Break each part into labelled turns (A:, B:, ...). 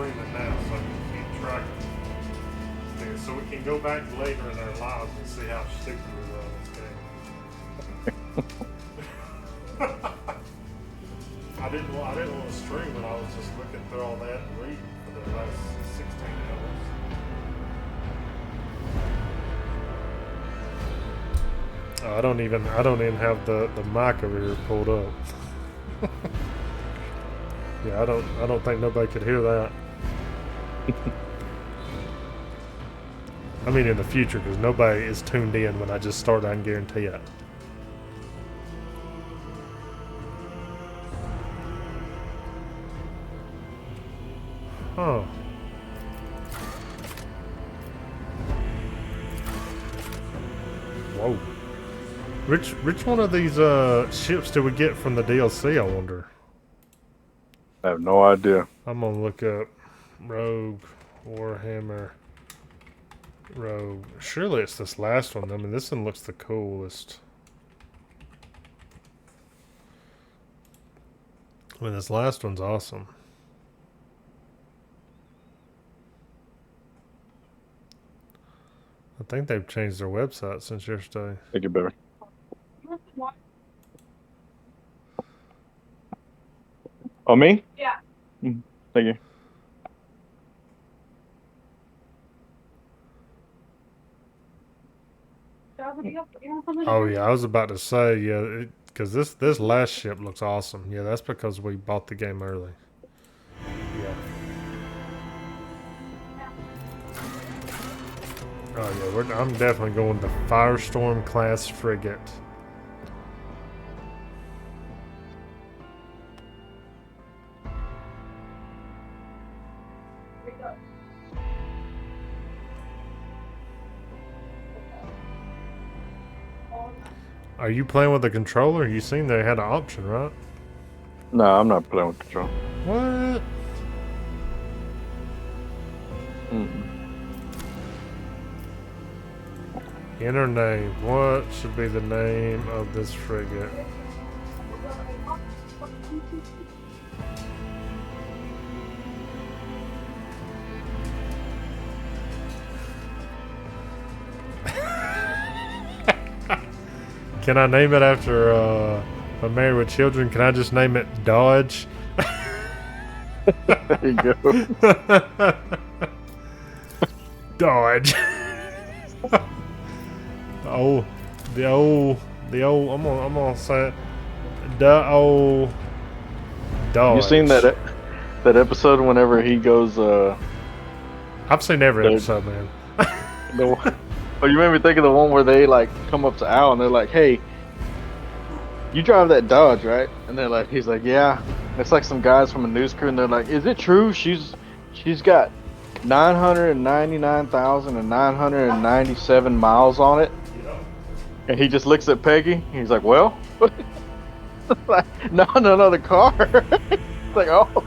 A: stream it now so I can keep track of things. So we can go back later in our lives and see how sticky we were on this game. I didn't want to stream it. I was just looking through all that and reading for the last 16 hours. I don't even have the mic over here pulled up. Yeah, I don't think nobody could hear that. I mean in the future, because nobody is tuned in when I just start, I can guarantee it. Huh. Whoa. Which one of these ships did we get from the DLC, I wonder?
B: I have no idea.
A: I'm gonna look up Rogue, Warhammer, Rogue. Surely it's this last one. I mean, this one looks the coolest. I mean, this last one's awesome. I think they've changed their website since yesterday.
B: Thank you, baby. Oh, me?
C: Yeah.
B: Thank you.
A: Oh yeah, I was about to say, yeah, because this last ship looks awesome. Yeah, that's because we bought the game early. Yeah. Oh yeah, I'm definitely going the Firestorm class frigate. Are you playing with the controller? You seen they had an option, right?
B: No, I'm not playing with control.
A: What? Enter name. What should be the name of this frigate? Can I name it after I'm married with children? Can I just name it Dodge?
B: There you go.
A: Dodge. the old. I'm gonna say it. The old Dodge.
B: You seen that episode whenever he goes?
A: I've seen every episode, man.
B: Oh, you made me think of the one where they like come up to Al and they're like, "Hey, you drive that Dodge, right?" And they're like, he's like, "Yeah." It's like some guys from a news crew, and they're like, "Is it true? She's got 999,997 miles on it." And he just looks at Peggy. He's like, "Well," like, no, the car. It's like, oh.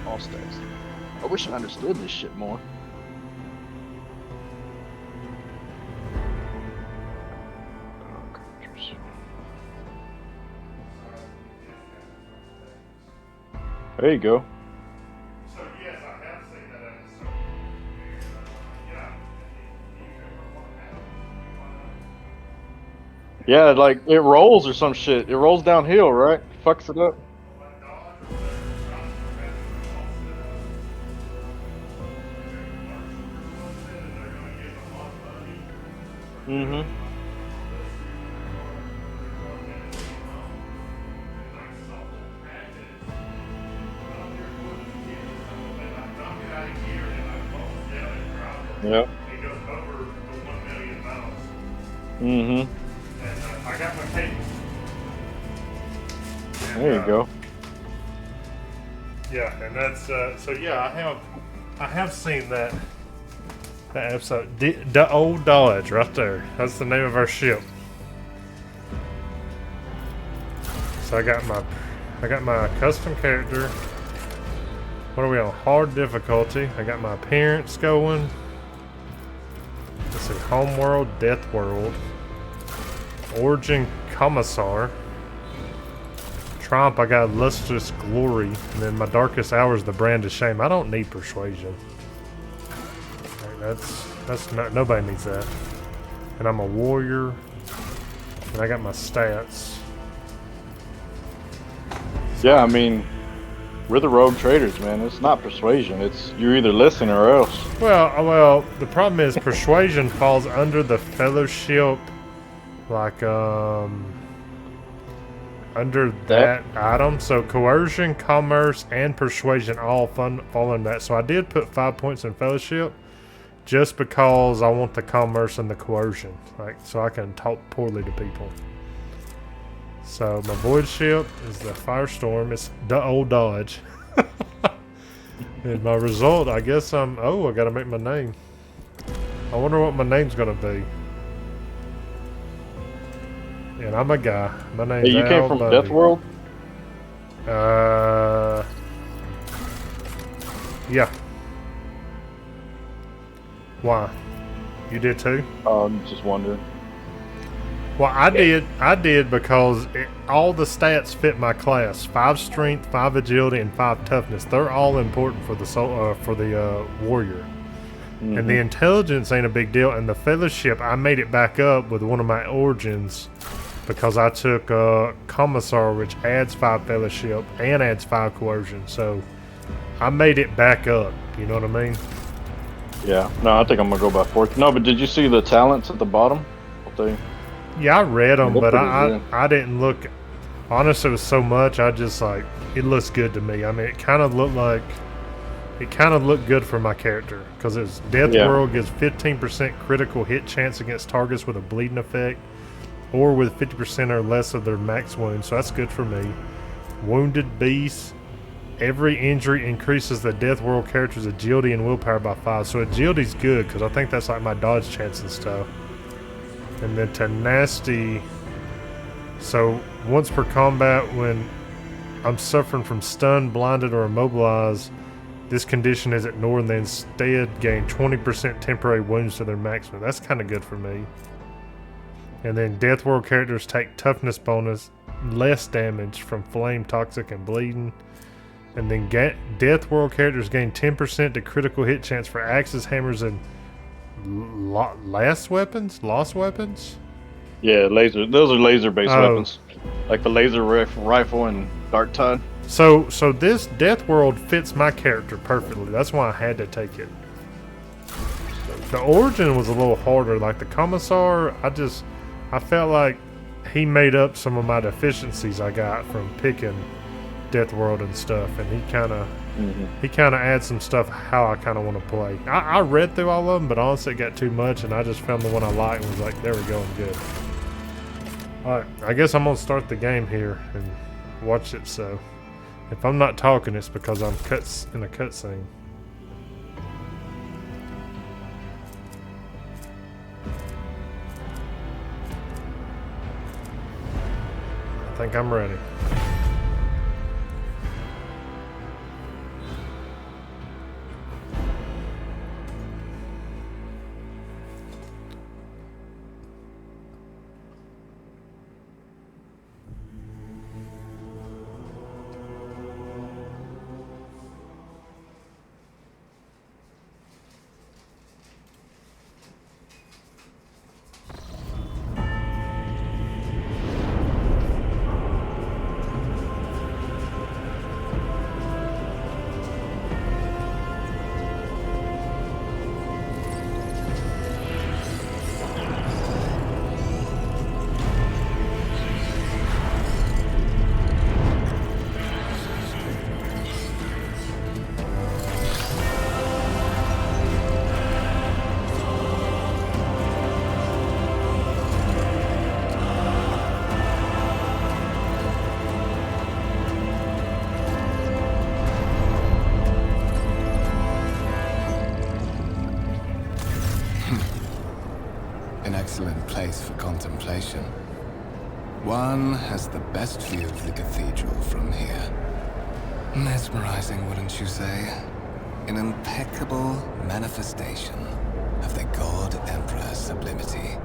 B: All stacks. I wish I understood this shit more. There you go.
A: So yes, I have seen that episode.
B: Yeah, like it rolls or some shit. It rolls downhill, right? Fucks it up. Mm-hmm. Yep.
A: It goes over the 1 million miles.
B: Mm-hmm.
A: And I got my cable.
B: There you go.
A: Yeah, and that's so. Yeah, I have seen that episode. The old Dodge, right there. That's the name of our ship. So I got my custom character. What are we on? Hard difficulty. I got my appearance going. Let's see, Homeworld, Death World, Origin Commissar. triumph, I got lustrous glory, and then my darkest hour is the brand of shame. I don't need persuasion. Like, that's not, nobody needs that. And I'm a warrior, and I got my stats.
B: Yeah, I mean, we're the rogue traders, man. It's not persuasion. It's you either listen or else.
A: Well, the problem is persuasion falls under the fellowship, like under that item. So coercion, commerce, and persuasion all fall in that. So I did put 5 points in fellowship, just because I want the commerce and the coercion, like so I can talk poorly to people. So my void ship is the Firestorm. It's the old Dodge. And my result, I guess I gotta make my name. I wonder what my name's gonna be. And I'm a guy. My name's
B: Hey, you came from
A: Buddy.
B: Death World?
A: Yeah. Why? You did too?
B: I'm just wondering.
A: Well, I did because all the stats fit my class: 5 strength, 5 agility, and 5 toughness. They're all important for the warrior.
B: Mm-hmm.
A: And the intelligence ain't a big deal. And the fellowship, I made it back up with one of my origins because I took commissar, which adds 5 fellowship and adds 5 coercion. So I made it back up. You know what I mean?
B: Yeah. No, I think I'm gonna go by 4th. No, but did you see the talents at the bottom?
A: Yeah, I read them, but
B: good.
A: I didn't look. Honestly, it was so much. I just like it looks good to me. I mean, it kind of looked good for my character because it's Death World gives 15% critical hit chance against targets with a bleeding effect, or with 50% or less of their max wounds. So that's good for me. Wounded Beast. Every injury increases the Death World character's agility and willpower by 5. So agility's good because I think that's like my dodge chance and stuff. And then tenacity. So once per combat, when I'm suffering from stun, blinded, or immobilized, this condition is ignored and they instead gain 20% temporary wounds to their maximum. That's kind of good for me. And then Death World characters take toughness bonus, less damage from flame, toxic, and bleeding. And then Death World characters gain 10% to critical hit chance for axes, hammers, and lost weapons.
B: Yeah, laser. Those are laser-based weapons, like the laser rifle and Dark Tide.
A: So this Death World fits my character perfectly. That's why I had to take it. The origin was a little harder. Like the commissar, I felt like he made up some of my deficiencies I got from picking Death World and stuff, and he kind of adds some stuff how I kind of want to play. I read through all of them, but honestly it got too much, and I just found the one I liked and was like, there we go, I'm good. Alright, I guess I'm gonna start the game here and watch it. So if I'm not talking, it's because I'm in a cutscene. I think I'm ready.
C: An excellent place for contemplation. One has the best view of the cathedral from here. Mesmerizing, wouldn't you say? An impeccable manifestation of the God Emperor's sublimity.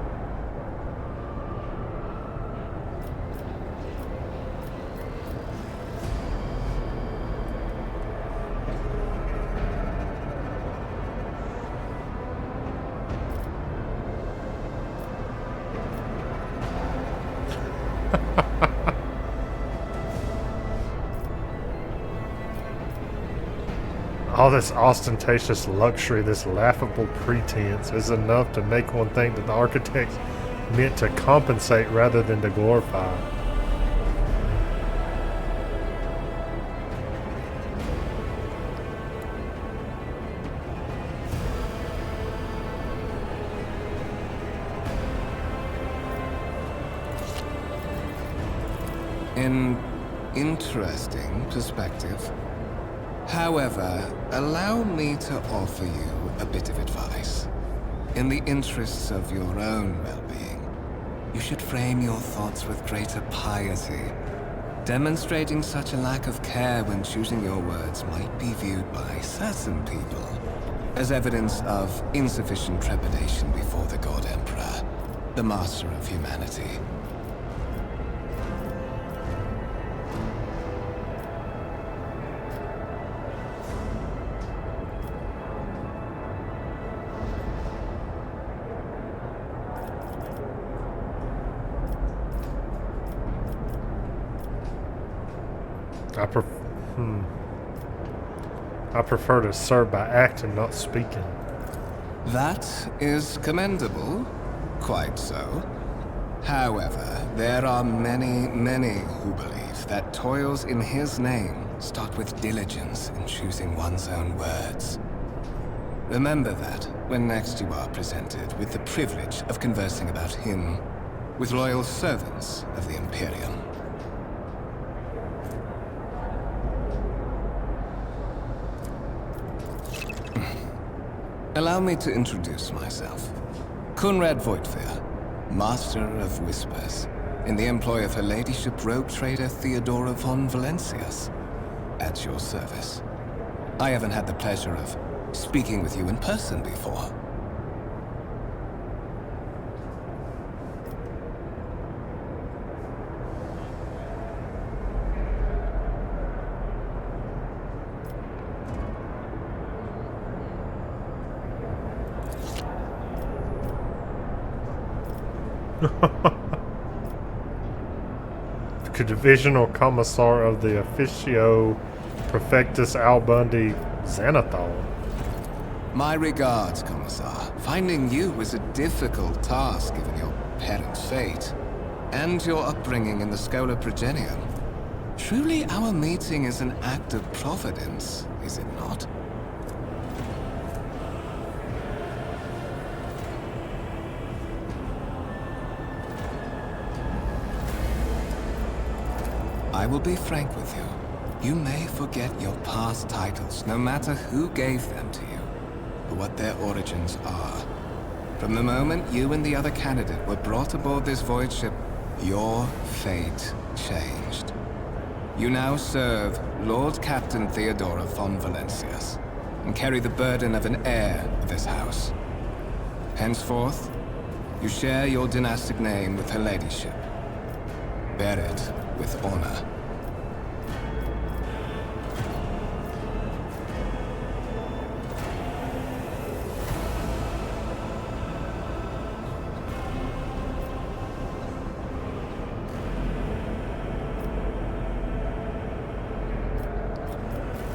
A: All this ostentatious luxury, this laughable pretense, is enough to make one think that the architects meant to compensate rather than to glorify.
C: An interesting perspective. However, allow me to offer you a bit of advice. In the interests of your own well-being, you should frame your thoughts with greater piety. Demonstrating such a lack of care when choosing your words might be viewed by certain people as evidence of insufficient trepidation before the God Emperor, the master of humanity.
A: I prefer to serve by acting, not speaking.
C: That is commendable, quite so. However, there are many, many who believe that toils in his name start with diligence in choosing one's own words. Remember that when next you are presented with the privilege of conversing about him with loyal servants of the Imperium. Allow me to introduce myself. Conrad Voigtfear, Master of Whispers, in the employ of Her Ladyship rogue trader Theodora von Valencius. At your service. I haven't had the pleasure of speaking with you in person before.
A: Divisional Commissar of the Officio Prefectus Albundi Xanathol.
C: My regards, Commissar. Finding you was a difficult task given your parents' fate and your upbringing in the Schola Progenium. Truly, our meeting is an act of providence, is it not? I will be frank with you. You may forget your past titles, no matter who gave them to you, or what their origins are. From the moment you and the other candidate were brought aboard this void ship, your fate changed. You now serve Lord Captain Theodora von Valencius, and carry the burden of an heir of this house. Henceforth, you share your dynastic name with Her Ladyship. Bear it with honor.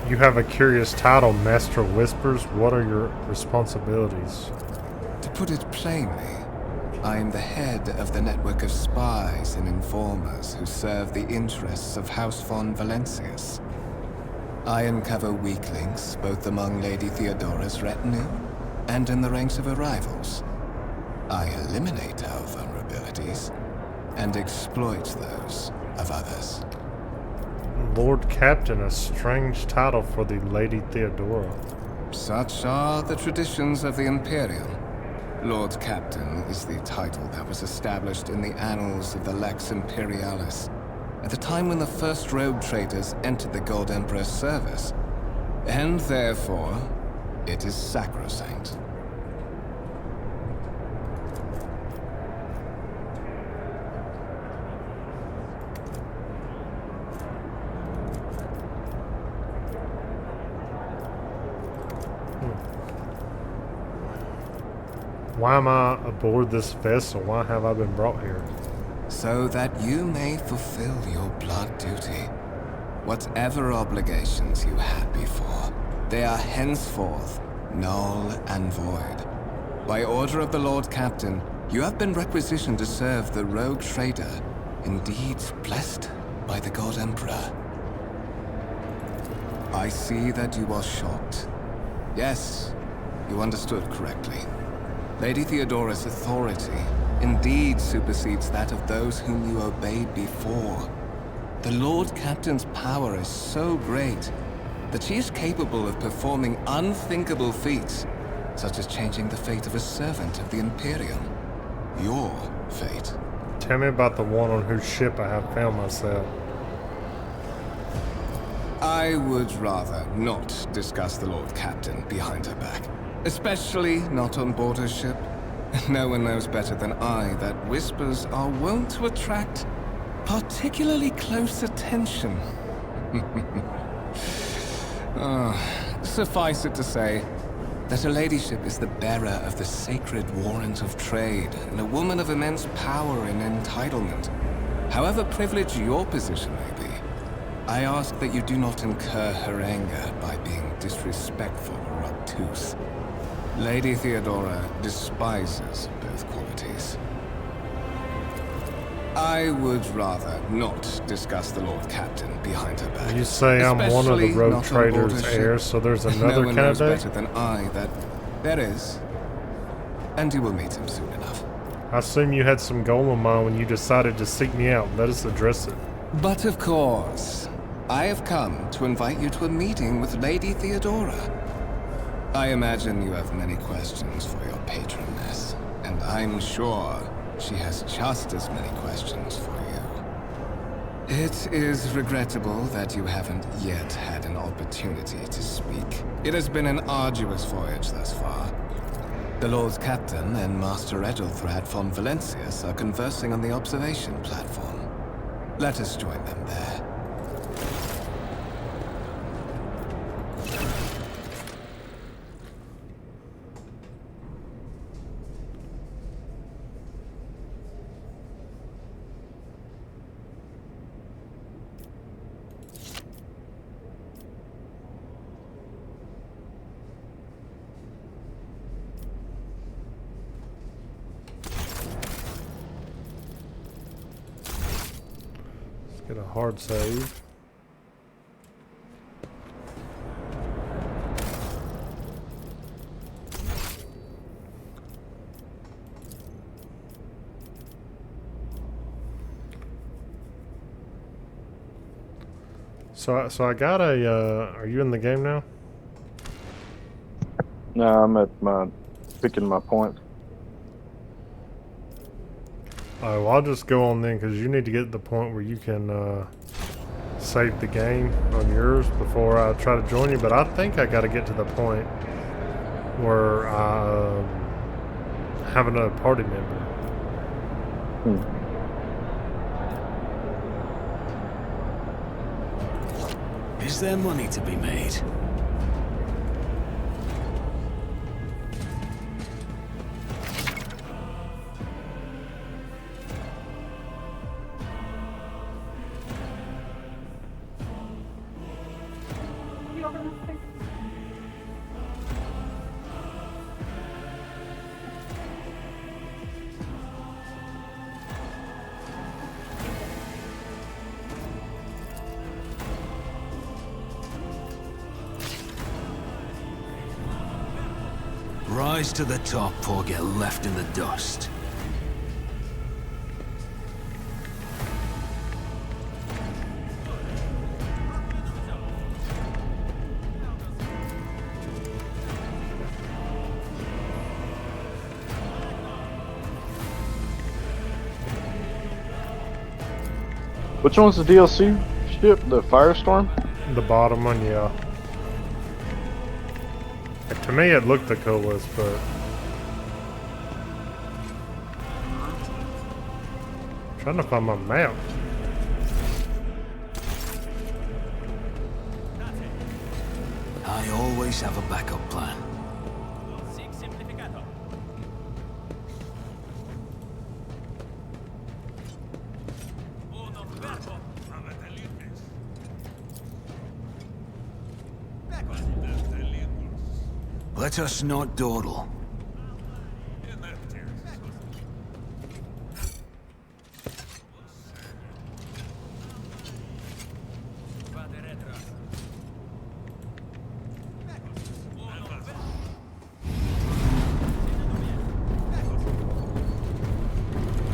A: You have a curious title, Master of Whispers. What are your responsibilities?
C: To put it plainly, I am the head of the network of spies and informers who serve the interests of House von Valencius. I uncover weak links both among Lady Theodora's retinue and in the ranks of her rivals. I eliminate our vulnerabilities and exploit those of others.
A: Lord Captain, a strange title for the Lady Theodora.
C: Such are the traditions of the Imperium. Lord Captain is the title that was established in the annals of the Lex Imperialis at the time when the first rogue traders entered the Gold Emperor's service, and therefore, it is sacrosanct.
A: Why am I aboard this vessel? Why have I been brought here?
C: So that you may fulfill your blood duty. Whatever obligations you had before, They are henceforth null and void. By order of the Lord Captain, you have been requisitioned to serve the rogue trader, indeed blessed by the God Emperor. I see that you are shocked. Yes, you understood correctly. Lady Theodora's authority indeed supersedes that of those whom you obeyed before. The Lord Captain's power is so great that she is capable of performing unthinkable feats, such as changing the fate of a servant of the Imperium. Your fate.
A: Tell me about the one on whose ship I have found myself.
C: I would rather not discuss the Lord Captain behind her back. Especially not on board her ship. No one knows better than I that whispers are wont to attract particularly close attention. Suffice it to say that her ladyship is the bearer of the sacred warrant of trade and a woman of immense power and entitlement. However privileged your position may be, I ask that you do not incur her anger by being disrespectful or obtuse. Lady Theodora despises both qualities. I would rather not discuss the Lord Captain behind her back.
A: You say I'm one of the
C: Especially
A: rogue
C: not on board
A: traders'
C: her ship.
A: heirs, so there's
C: No
A: another
C: one knows
A: candidate?
C: better than I that there is. And you will meet him soon enough.
A: I assume you had some goal in mind when you decided to seek me out. Let us address it.
C: But of course, I have come to invite you to a meeting with Lady Theodora. I imagine you have many questions for your patroness, and I'm sure she has just as many questions for you. It is regrettable that you haven't yet had an opportunity to speak. It has been an arduous voyage thus far. The Lord's Captain and Master Edelthrad von Valencius are conversing on the observation platform. Let us join them there.
A: Get a hard save. So I got a, are you in the game now?
B: No, I'm picking my points.
A: Oh, well, I'll just go on then, because you need to get to the point where you can save the game on yours before I try to join you. But I think I got to get to the point where I have another party member.
D: Is there money to be made? Rise to the top or get left in the dust.
B: Which one's the DLC ship? The Firestorm?
A: The bottom one, yeah. To me, it looked the coolest, but I'm trying to find my map.
D: I always have a backup plan. Let us not dawdle.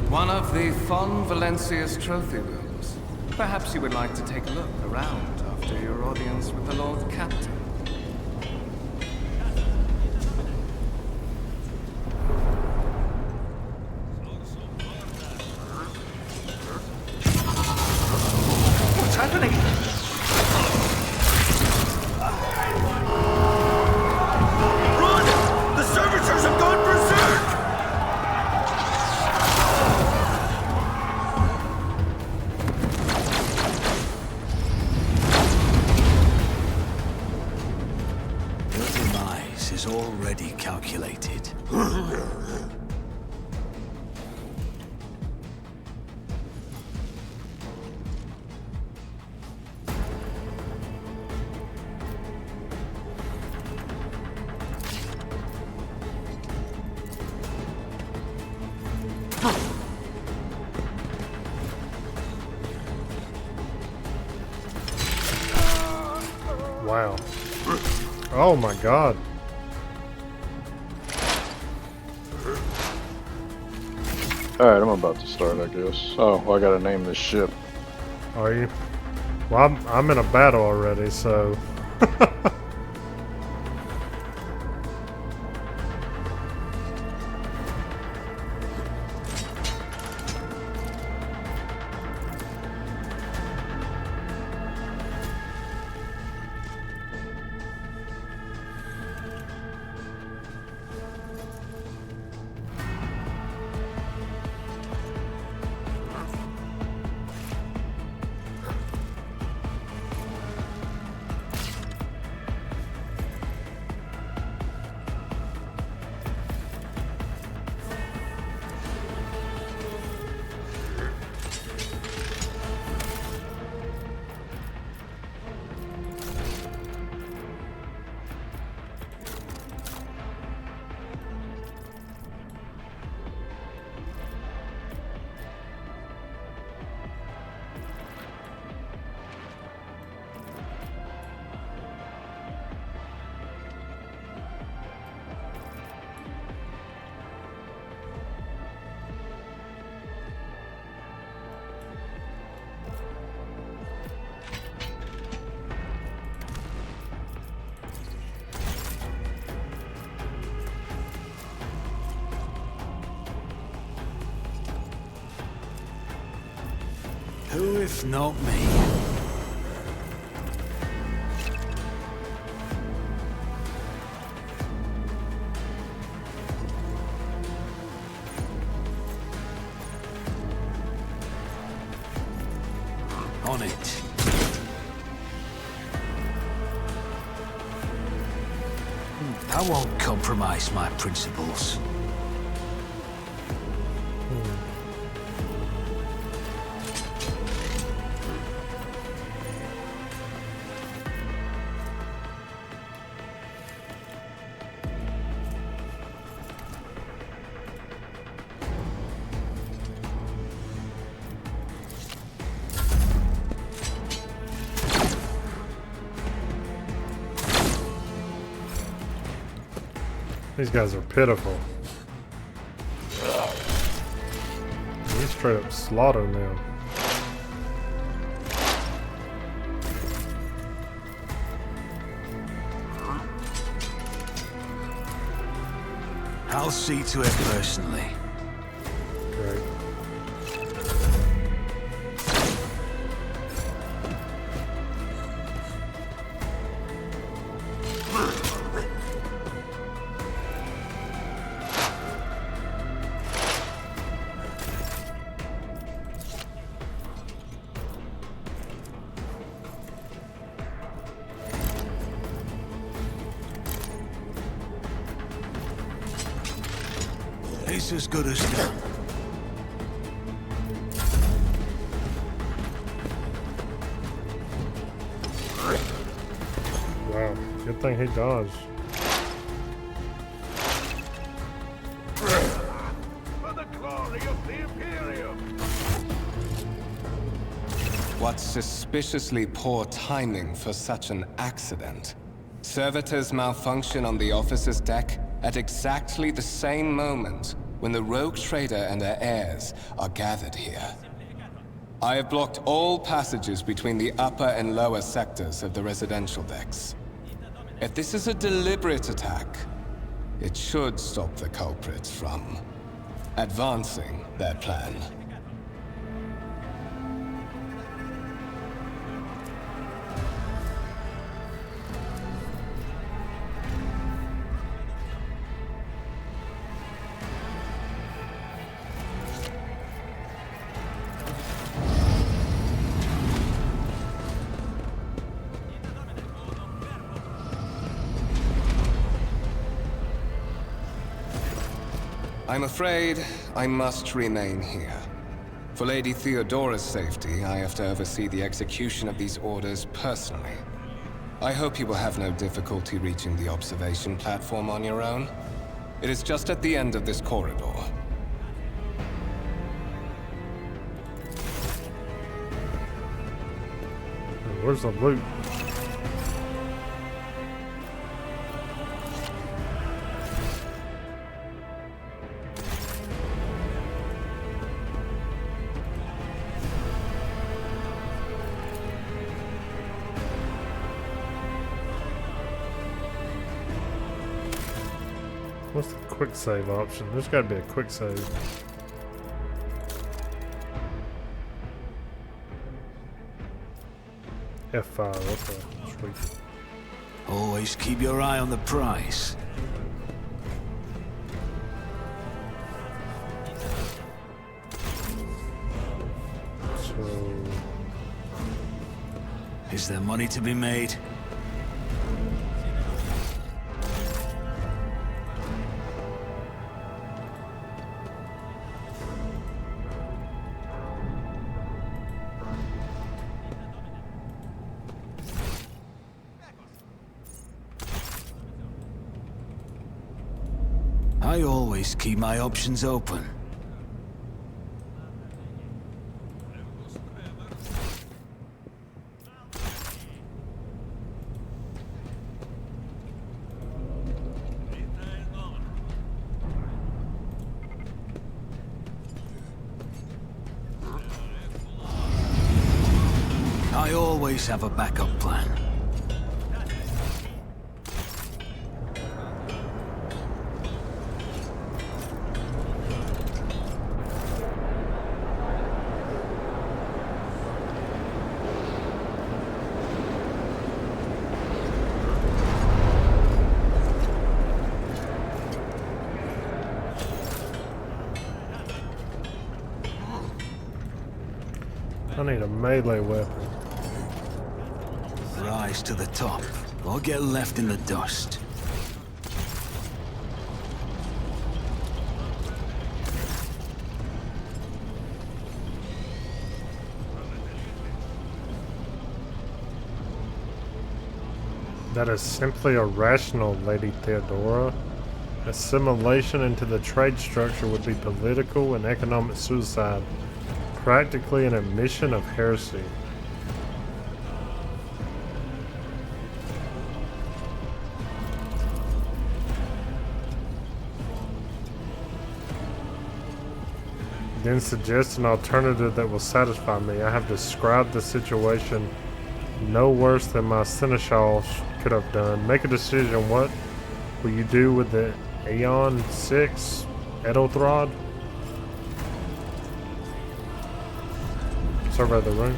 C: One of the Fon Valencia's trophy rooms. Perhaps you would like to take a look around after your audience with the Lord Captain.
E: What's happening? Run! The servitors have gone berserk!
D: Your demise is already calculated.
A: Wow. Oh my god.
B: Alright, I'm about to start, I guess. Oh, well, I gotta name this ship.
A: Are you? Well, I'm in a battle already, so.
D: Who if not me? On it. I won't compromise my principles.
A: These guys are pitiful. He's straight up slaughtering them.
D: I'll see to it personally.
A: Great.
D: It's as good as done.
A: Wow. Good thing he dodged.
C: What suspiciously poor timing for such an accident. Servitors malfunction on the officer's deck at exactly the same moment when the rogue trader and her heirs are gathered here. I have blocked all passages between the upper and lower sectors of the residential decks. If this is a deliberate attack, it should stop the culprits from advancing their plan. I'm afraid I must remain here. For Lady Theodora's safety, I have to oversee the execution of these orders personally. I hope you will have no difficulty reaching the observation platform on your own. It is just at the end of this corridor.
A: Where's the loot? What's the quick save option? There's got to be a quick save. F5, okay, sweet.
D: Always keep your eye on the prize.
A: So,
D: Is there money to be made? I always keep my options open. I always have a backup plan.
A: I need a melee weapon.
D: Rise to the top, or get left in the dust.
A: That is simply irrational, Lady Theodora. Assimilation into the trade structure would be political and economic suicide, practically an admission of heresy. Then suggest an alternative that will satisfy me. I have described the situation no worse than my seneschal could have done. Make a decision. What will you do with the Aeon 6 Edelthrod? Survey the room.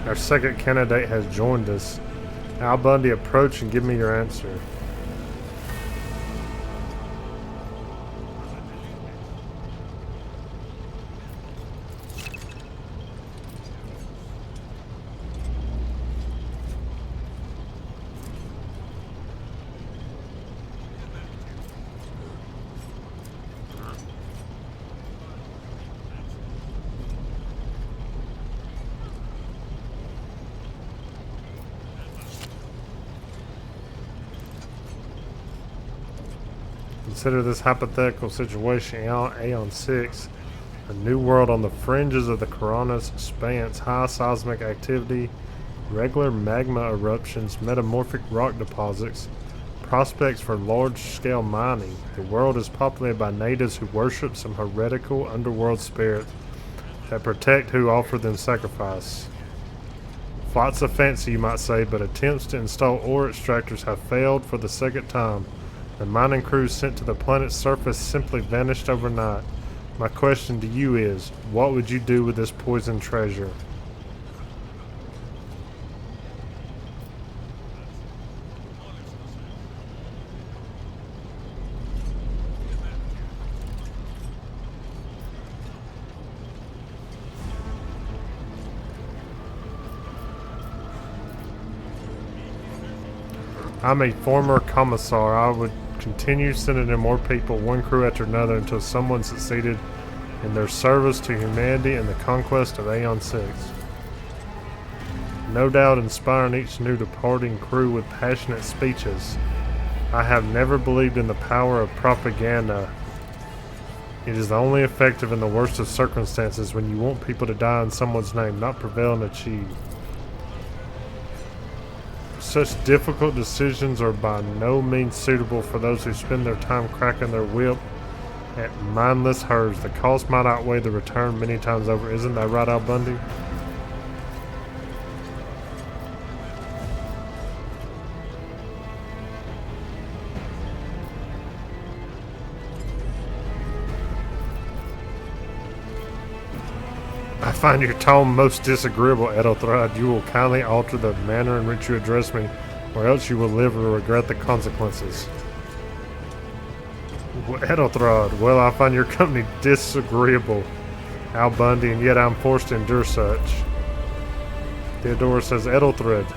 A: Our second candidate has joined us. Al Bundy, approach and give me your answer. Consider this hypothetical situation. Aeon 6. A new world on the fringes of the Corona's expanse. High seismic activity. Regular magma eruptions. Metamorphic rock deposits. Prospects for large-scale mining. The world is populated by natives who worship some heretical underworld spirit that protect who offer them sacrifice. Flights of fancy, you might say, but attempts to install ore extractors have failed for the second time. The mining crews sent to the planet's surface simply vanished overnight. My question to you is, what would you do with this poisoned treasure? I'm a former commissar. I would continue sending in more people, one crew after another, until someone succeeded in their service to humanity and the conquest of Aeon 6. No doubt inspiring each new departing crew with passionate speeches. I have never believed in the power of propaganda. It is only effective in the worst of circumstances when you want people to die in someone's name, not prevail and achieve. Such difficult decisions are by no means suitable for those who spend their time cracking their whip at mindless herds. The cost might outweigh the return many times over. Isn't that right, Al Bundy? I find your tone most disagreeable, Edelthrad. You will kindly alter the manner in which you address me, or else you will live and regret the consequences. Edelthrad, well, I find your company disagreeable, Al Bundy, and yet I'm forced to endure such. Theodora says, Edelthrad,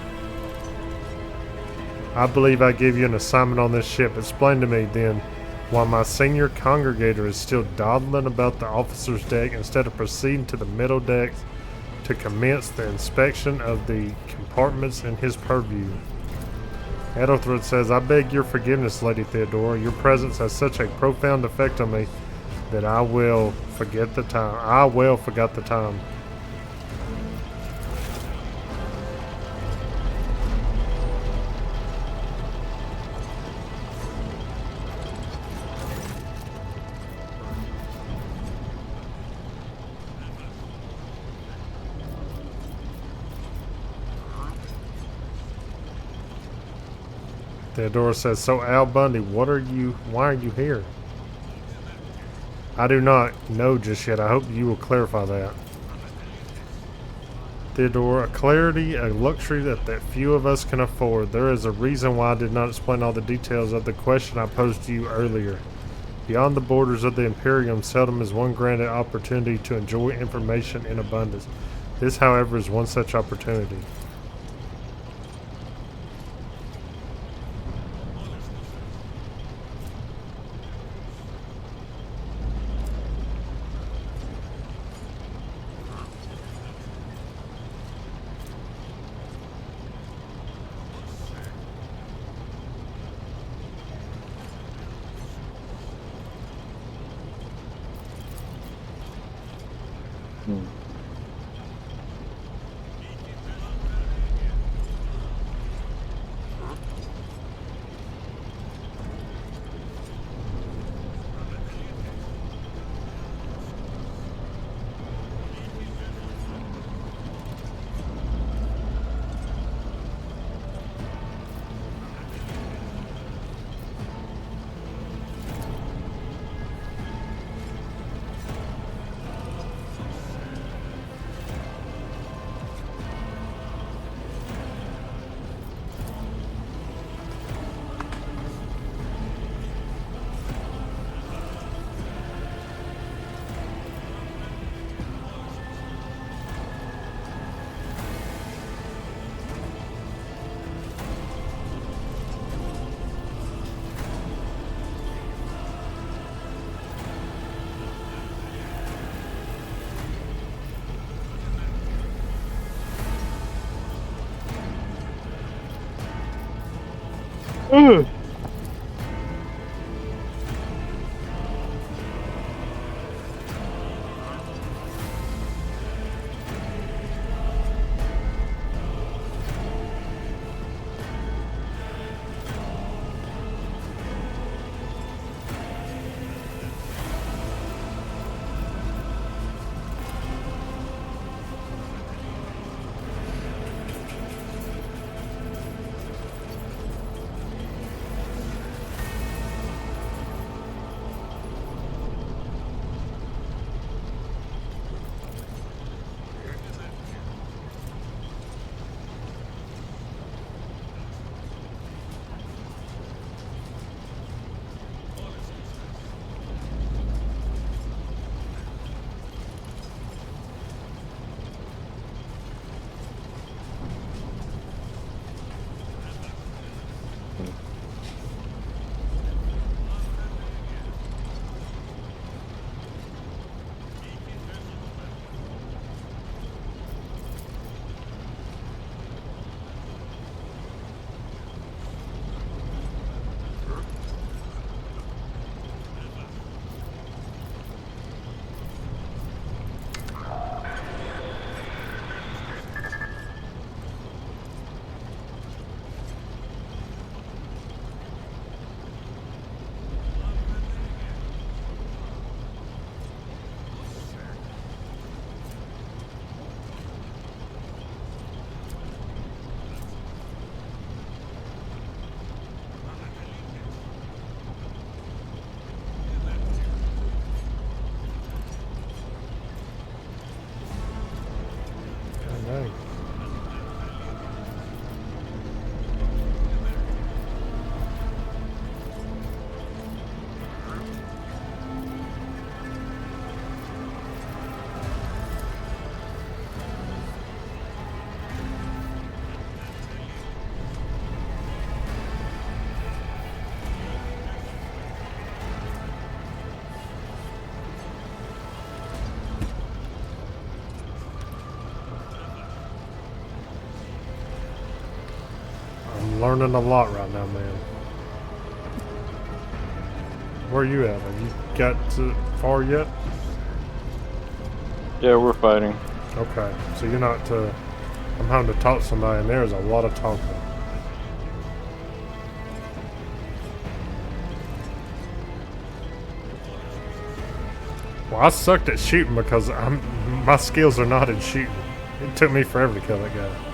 A: I believe I gave you an assignment on this ship. Explain to me, then, why my senior congregator is still dawdling about the officer's deck instead of proceeding to the middle decks to commence the inspection of the compartments in his purview. Edelthrad says, I beg your forgiveness, Lady Theodora. Your presence has such a profound effect on me that I will forget the time. I well forgot the time. Theodora says, so Al Bundy, why are you here? I do not know just yet. I hope you will clarify that. Theodora, a clarity, a luxury that few of us can afford. There is a reason why I did not explain all the details of the question I posed to you earlier. Beyond the borders of the Imperium, seldom is one granted opportunity to enjoy information in abundance. This, however, is one such opportunity. learning a lot right now, man. Where are you at? Have you got to far yet?
B: Yeah, we're fighting.
A: Okay, so you're not I'm having to talk to somebody, and there's a lot of talking. Well, I sucked at shooting because my skills are not in shooting. It took me forever to kill that guy.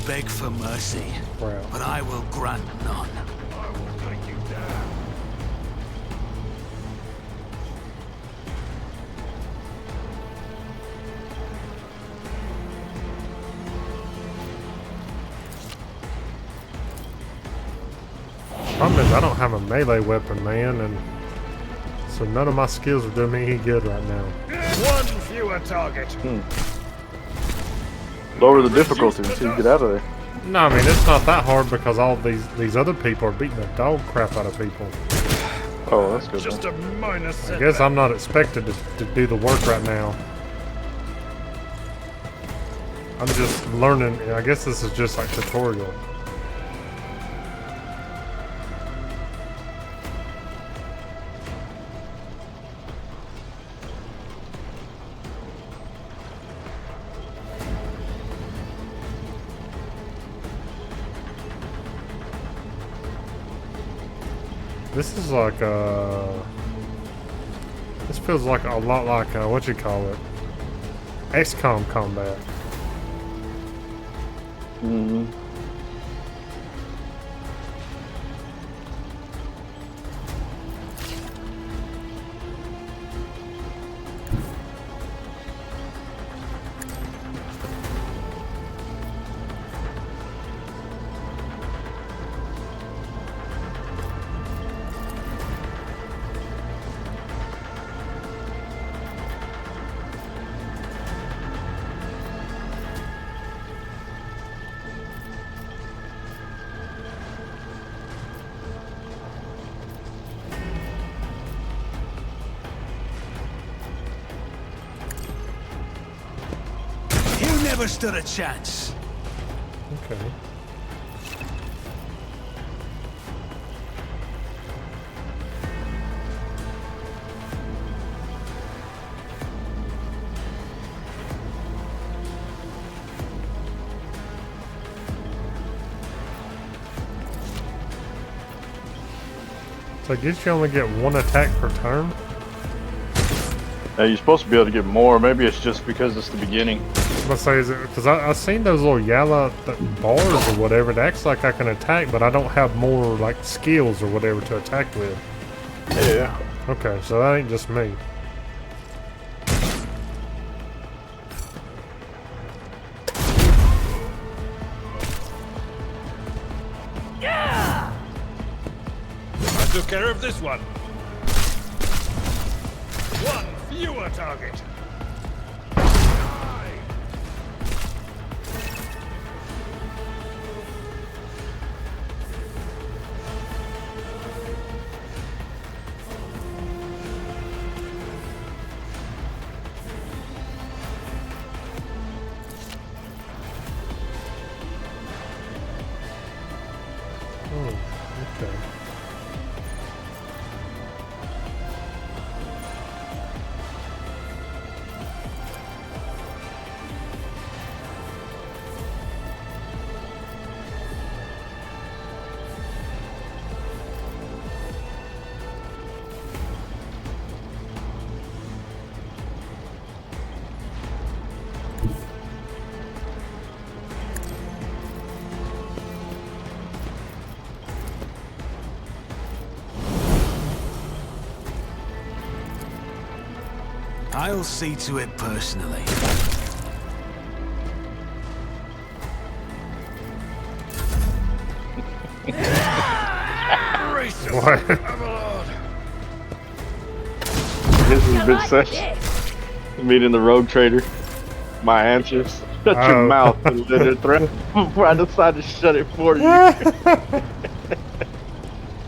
D: Beg for mercy,
A: Wow.
D: but I will grant none.
A: Problem is, I don't have a melee weapon, man, and so none of my skills are doing me any good right now.
E: One fewer target.
B: Lower the difficulty until you get out of there.
A: No, I mean, it's not that hard because all these other people are beating the dog crap out of people.
B: Oh, that's good.
E: Just a minor
A: I
E: setback.
A: guess I'm not expected to do the work right now. I'm just learning. I guess this is just like tutorial. This is like this feels like a lot like what you call it, XCOM combat.
B: Mm-hmm.
D: You never stood a chance.
A: Okay. So I guess you only get one attack per turn?
B: Now you're supposed to be able to get more. Maybe it's just because it's the beginning.
A: Let's say, is it because I seen those little yellow bars or whatever. It acts like I can attack, but I don't have more like skills or whatever to attack with.
B: Yeah.
A: Okay, so that ain't just me.
E: I took care of this one. One fewer target.
A: Oh, okay.
D: I'll see to it personally.
A: What?
B: This has been such meeting the rogue trader. My answers. Shut your mouth and let it threat before I decide to shut it for you.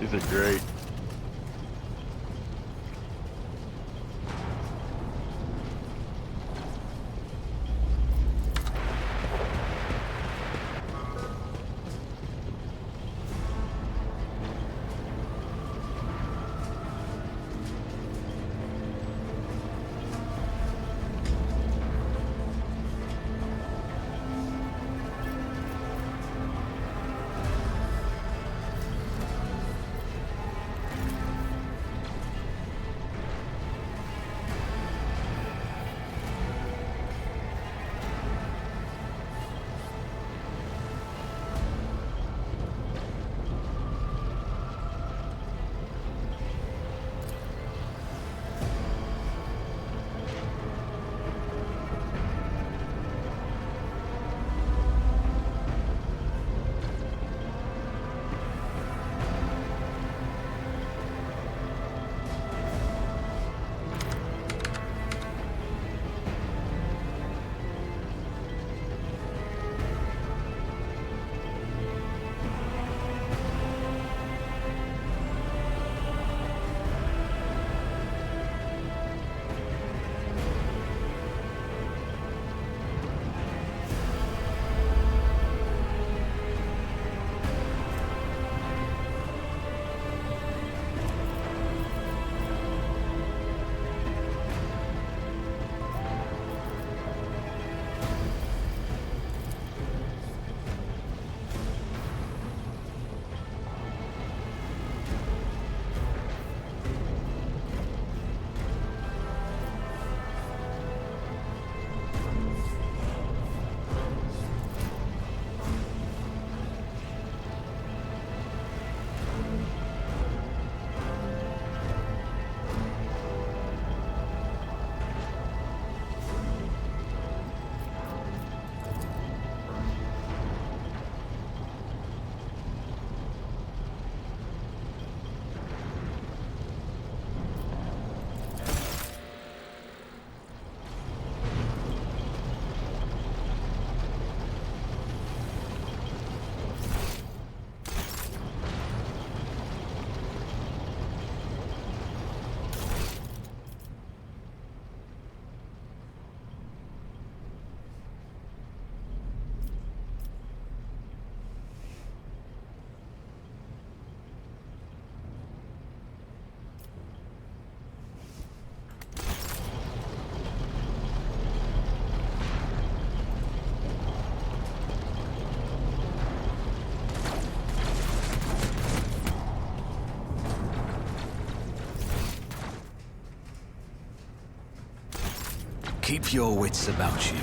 B: These are great.
D: Keep your wits about you.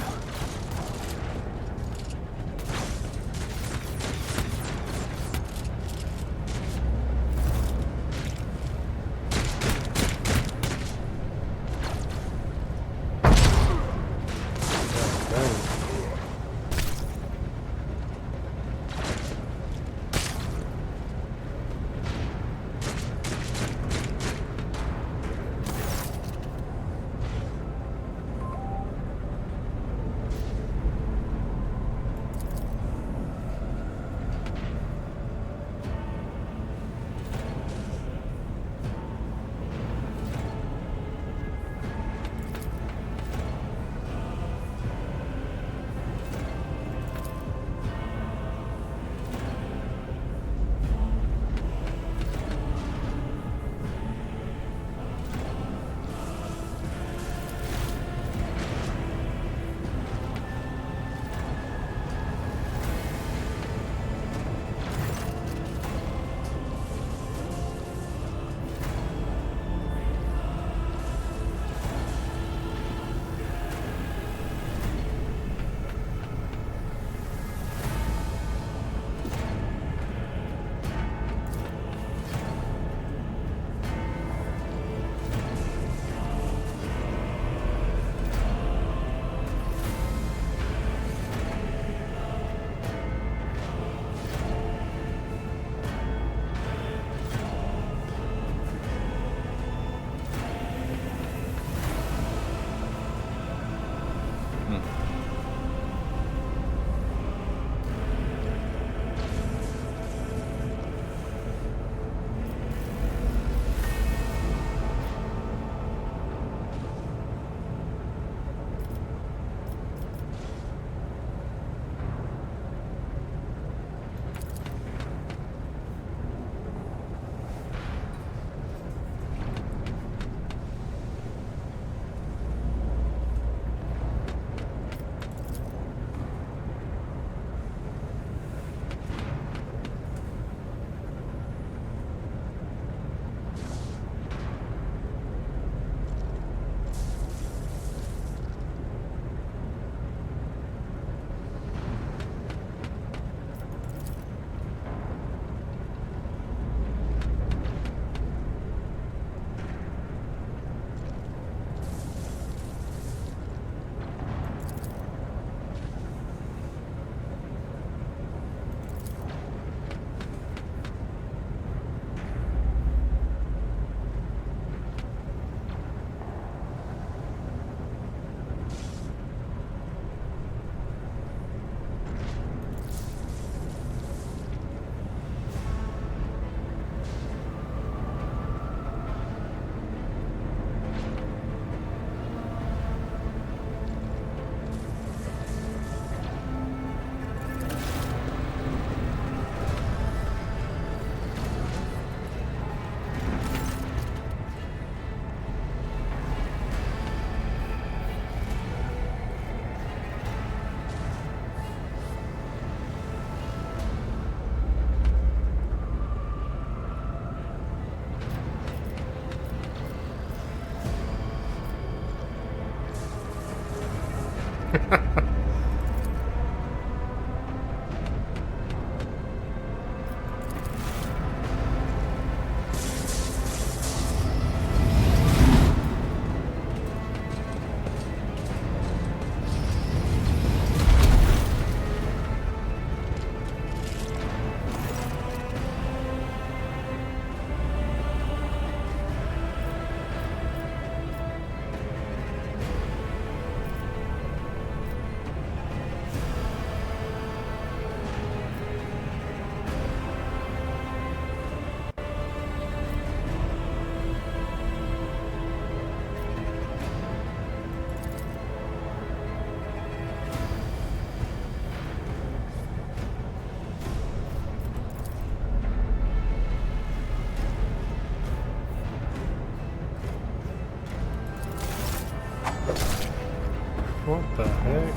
A: What the heck?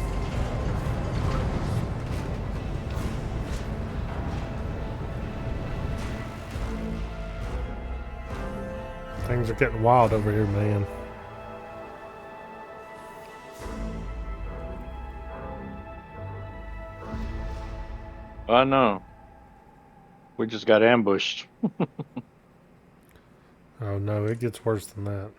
A: Things are getting wild over here, man.
B: I know. We just got ambushed.
A: Oh no, it gets worse than that.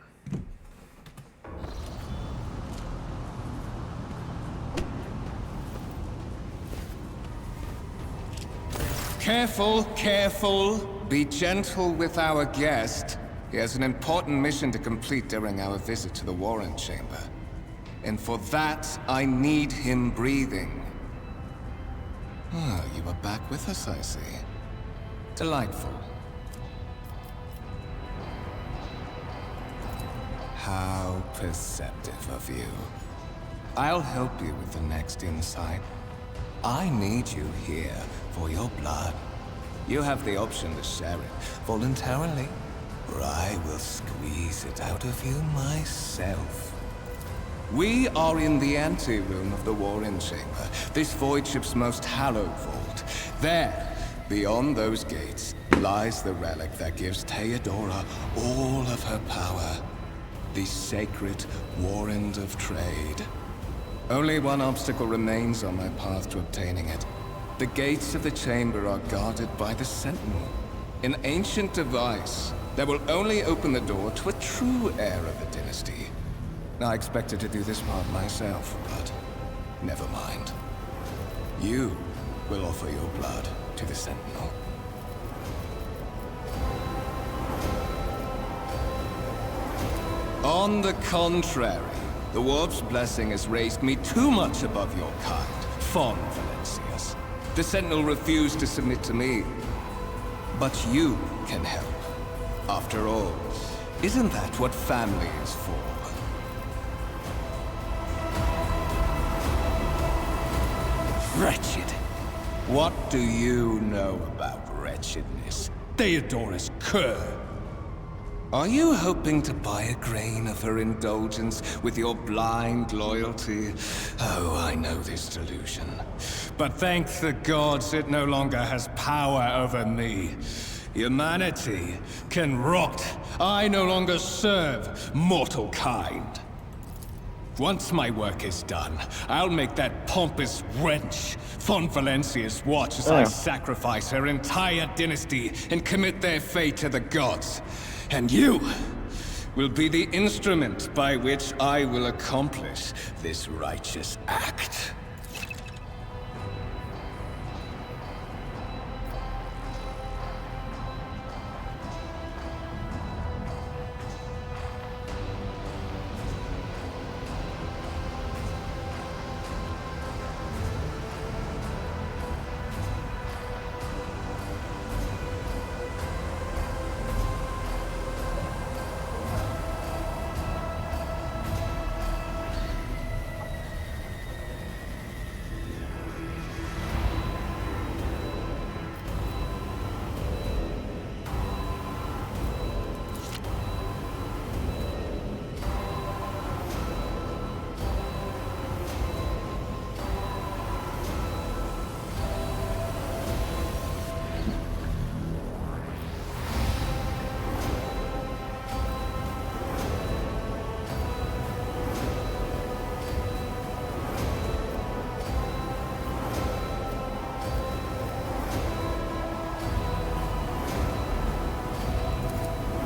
C: Careful, careful. Be gentle with our guest. He has an important mission to complete during our visit to the Warren Chamber. And for that, I need him breathing. Oh, you are back with us, I see. Delightful. How perceptive of you. I'll help you with the next insight. I need you here for your blood. You have the option to share it voluntarily, or I will squeeze it out of you myself. We are in the anteroom of the Warren Chamber, this void ship's most hallowed vault. There, beyond those gates, lies the relic that gives Theodora all of her power. The sacred Warrant of Trade. Only one obstacle remains on my path to obtaining it. The gates of the chamber are guarded by the Sentinel. An ancient device that will only open the door to a true heir of the dynasty. I expected to do this part myself, but never mind. You will offer your blood to the Sentinel. On the contrary, the Warp's blessing has raised me too much above your kind, Fon Valencius. The Sentinel refused to submit to me. But you can help. After all, isn't that what family is for? Wretched. What do you know about wretchedness? Theodora's cur. Are you hoping to buy a grain of her indulgence with your blind loyalty? Oh, I know this delusion. But thank the gods it no longer has power over me. Humanity can rot. I no longer serve mortal kind. Once my work is done, I'll make that pompous wench Fon Valencius watch as I sacrifice her entire dynasty and commit their fate to the gods. And you will be the instrument by which I will accomplish this righteous act.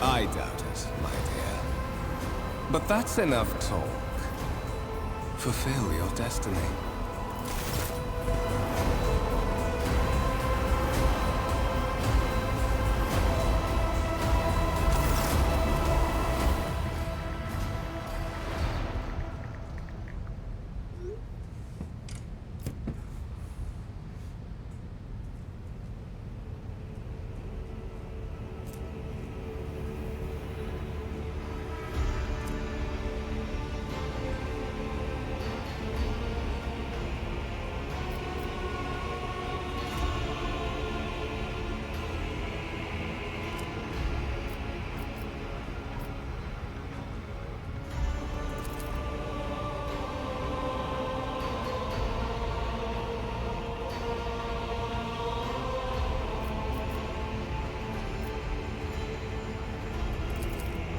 C: I doubt it, my dear. But that's enough talk. Fulfill your destiny.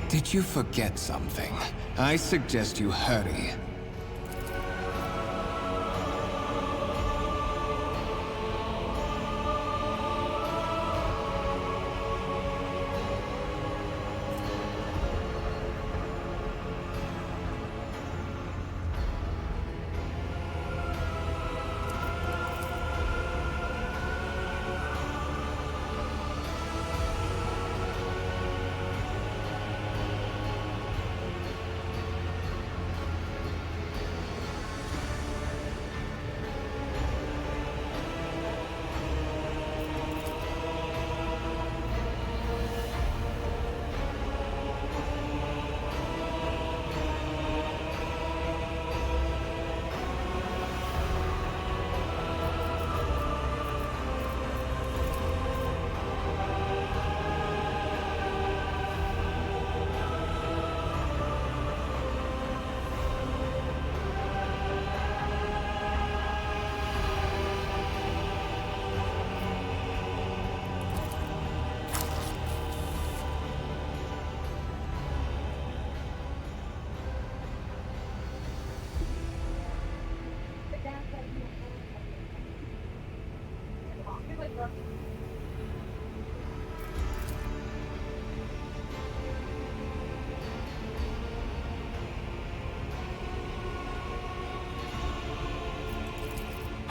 C: Did you forget something? I suggest you hurry.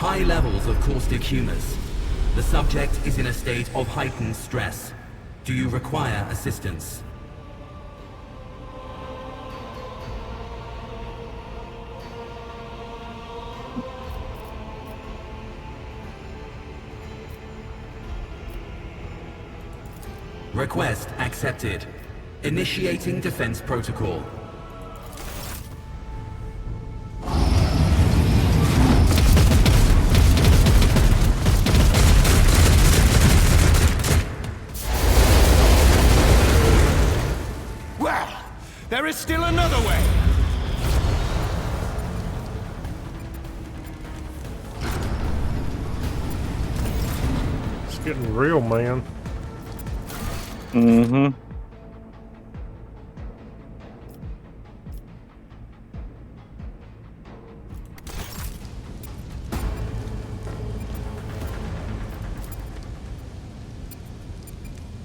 F: High levels of caustic humors. The subject is in a state of heightened stress. Do you require assistance? Request accepted. Initiating defense protocol.
D: Well, there is still another way.
A: It's getting real, man.
B: Mm-hmm.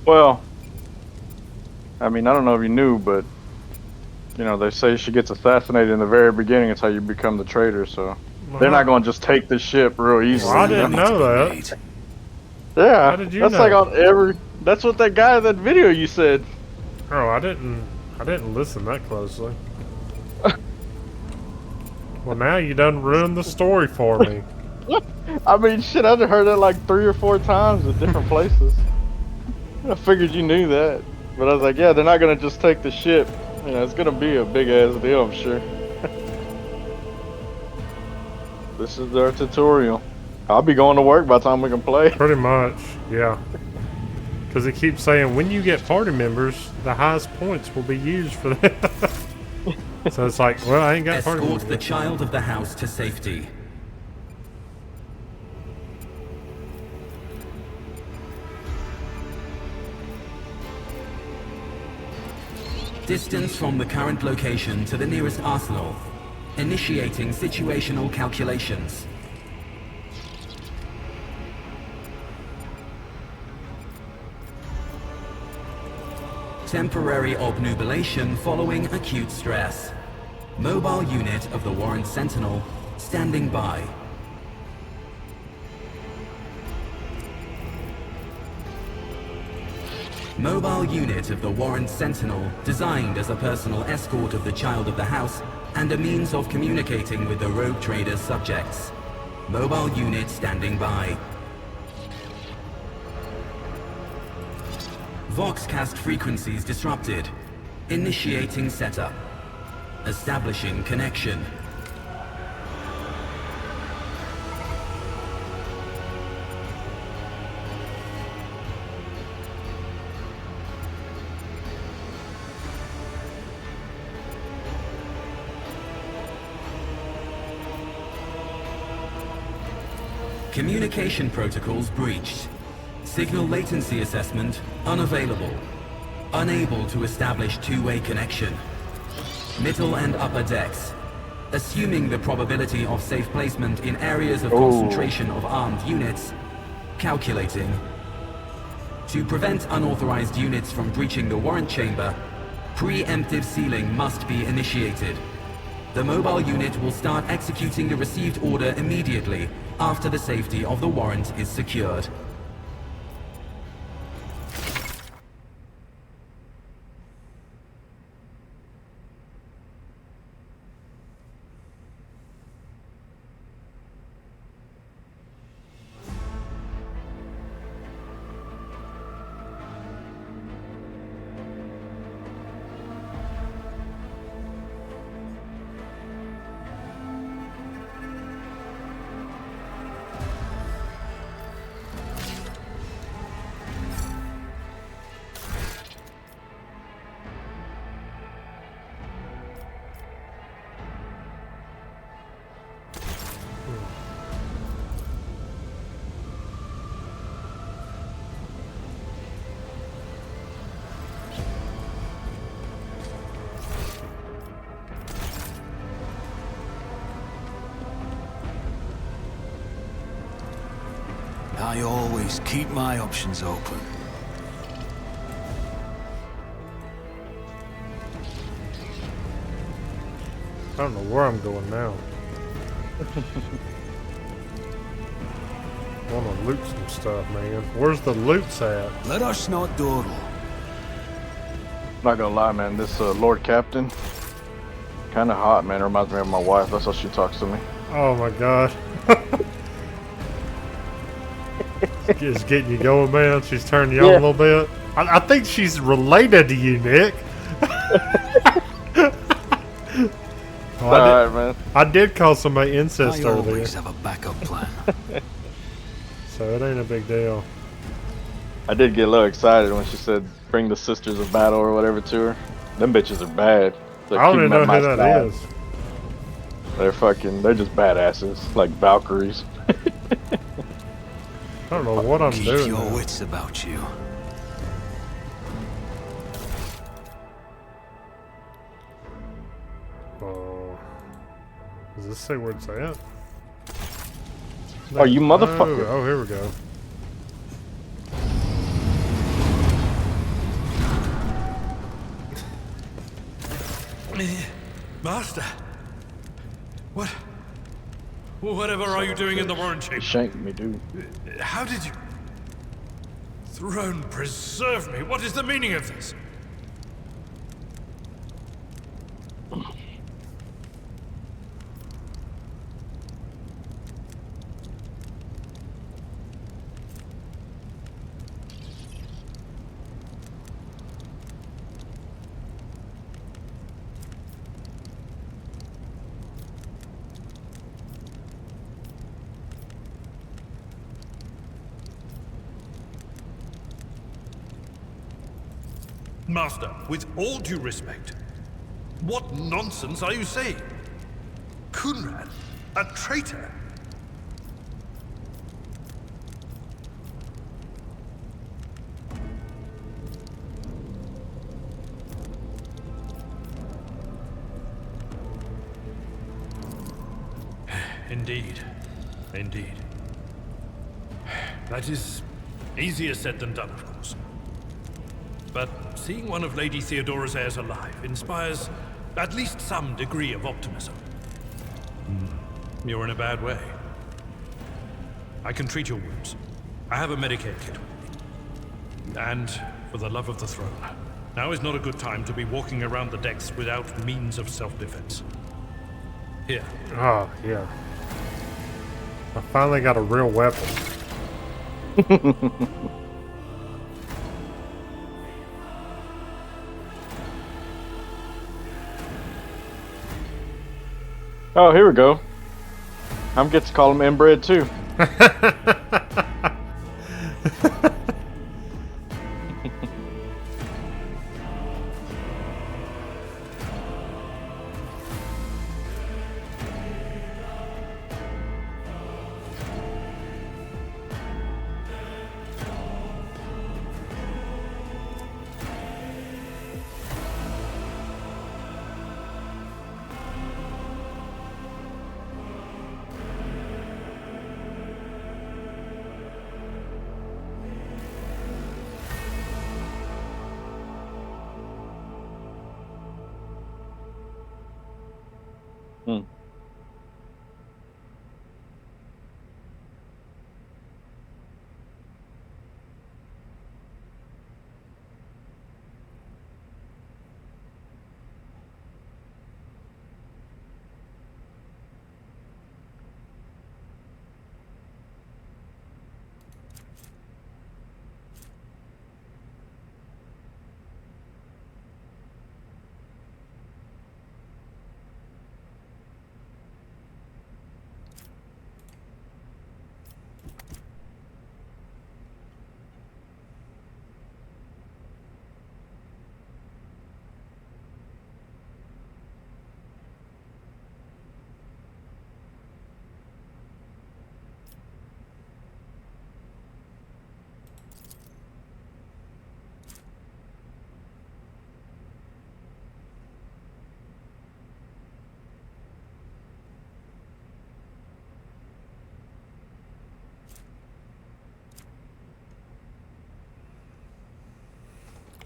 B: Well, I mean, I don't know if you knew, but you know, they say she gets assassinated in the very beginning. It's how you become the traitor. So they're not going to just take the ship real easily.
A: Well, I didn't know that.
B: Yeah,
A: How did you
B: that's
A: know?
B: like on every. That's what that guy in that video you said.
A: Oh, I didn't listen that closely. Well, now you done ruined the story for me.
B: I mean, shit, I've heard that like 3 or 4 times in different places. I figured you knew that, but I was like, yeah, they're not gonna just take the ship. You know, it's gonna be a big ass deal, I'm sure. This is their tutorial. I'll be going to work by the time we can play.
A: Pretty much, yeah. Because it keeps saying when you get party members, the highest points will be used for that. So it's like, well, I ain't got party
F: Escort
A: members.
F: the child of the house to safety. Distance from the current location to the nearest arsenal. Initiating situational calculations. Temporary obnubilation following acute stress. Mobile unit of the Warrant Sentinel standing by. Mobile unit of the Warrant Sentinel designed as a personal escort of the child of the house and a means of communicating with the rogue trader's subjects. Mobile unit standing by. Voxcast frequencies disrupted. Initiating setup. Establishing connection. Communication protocols breached. Signal latency assessment unavailable. Unable to establish two-way connection. Middle and upper decks. Assuming the probability of safe placement in areas of concentration of armed units. Calculating. To prevent unauthorized units from breaching the warrant chamber, preemptive sealing must be initiated. The mobile unit will start executing the received order immediately after the safety of the warrant is secured.
D: I always keep my options open.
A: I don't know where I'm going now. want to loot some stuff, man. Where's the loots at?
D: Let us not dawdle.
B: Not gonna lie, man. This Lord Captain, kind of hot, man. It reminds me of my wife. That's how she talks to me.
A: Oh my god. It's getting you going, man. She's turning you on a little bit. I think she's related to you, Nick.
B: Alright, man.
A: I did call somebody incest
D: I
A: earlier,
D: always have a backup plan.
A: so it ain't a big deal.
B: I did get a little excited when she said bring the Sisters of Battle or whatever to her. Them bitches are bad. Like,
A: I don't
B: keep
A: even
B: them
A: know
B: at
A: who
B: my
A: that
B: side.
A: is.
B: They're just badasses, like Valkyries.
A: I don't know what I'm
D: Keep
A: doing.
D: your
A: now.
D: wits about you.
A: Oh. Does this say where it's at?
B: Oh, you motherfucker.
A: Oh, here we go.
E: Master. What? Whatever are you doing in the warren
B: You
E: chamber?
B: shanked me, dude.
E: How did you... Throne preserve me. What is the meaning of this? Master, with all due respect, what nonsense are you saying? Kunrad, a traitor? Indeed. Indeed. That is easier said than done, of course. But seeing one of Lady Theodora's heirs alive inspires at least some degree of optimism. You're in a bad way. I can treat your wounds. I have a Medicaid kit with me. And for the love of the throne, now is not a good time to be walking around the decks without means of self-defense. Here.
A: Oh, yeah. I finally got a real weapon.
B: Oh, here we go. I'm get to call him inbred too.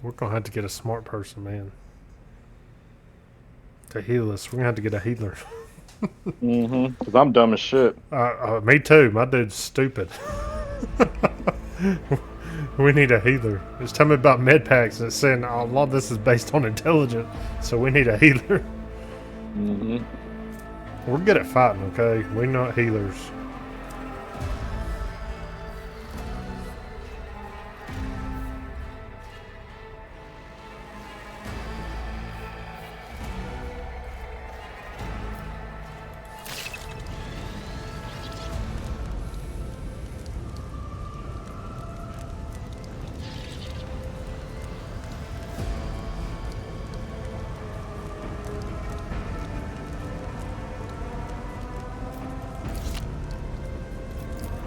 A: We're gonna have to get a smart person, man, to heal us. We're gonna have to get a healer.
B: Cause I'm dumb as shit.
A: Me too. My dude's stupid. We need a healer. It's telling me about med packs. It's saying a lot of this is based on intelligence, so we need a healer.
B: Mm-hmm.
A: We're good at fighting, okay? We're not healers.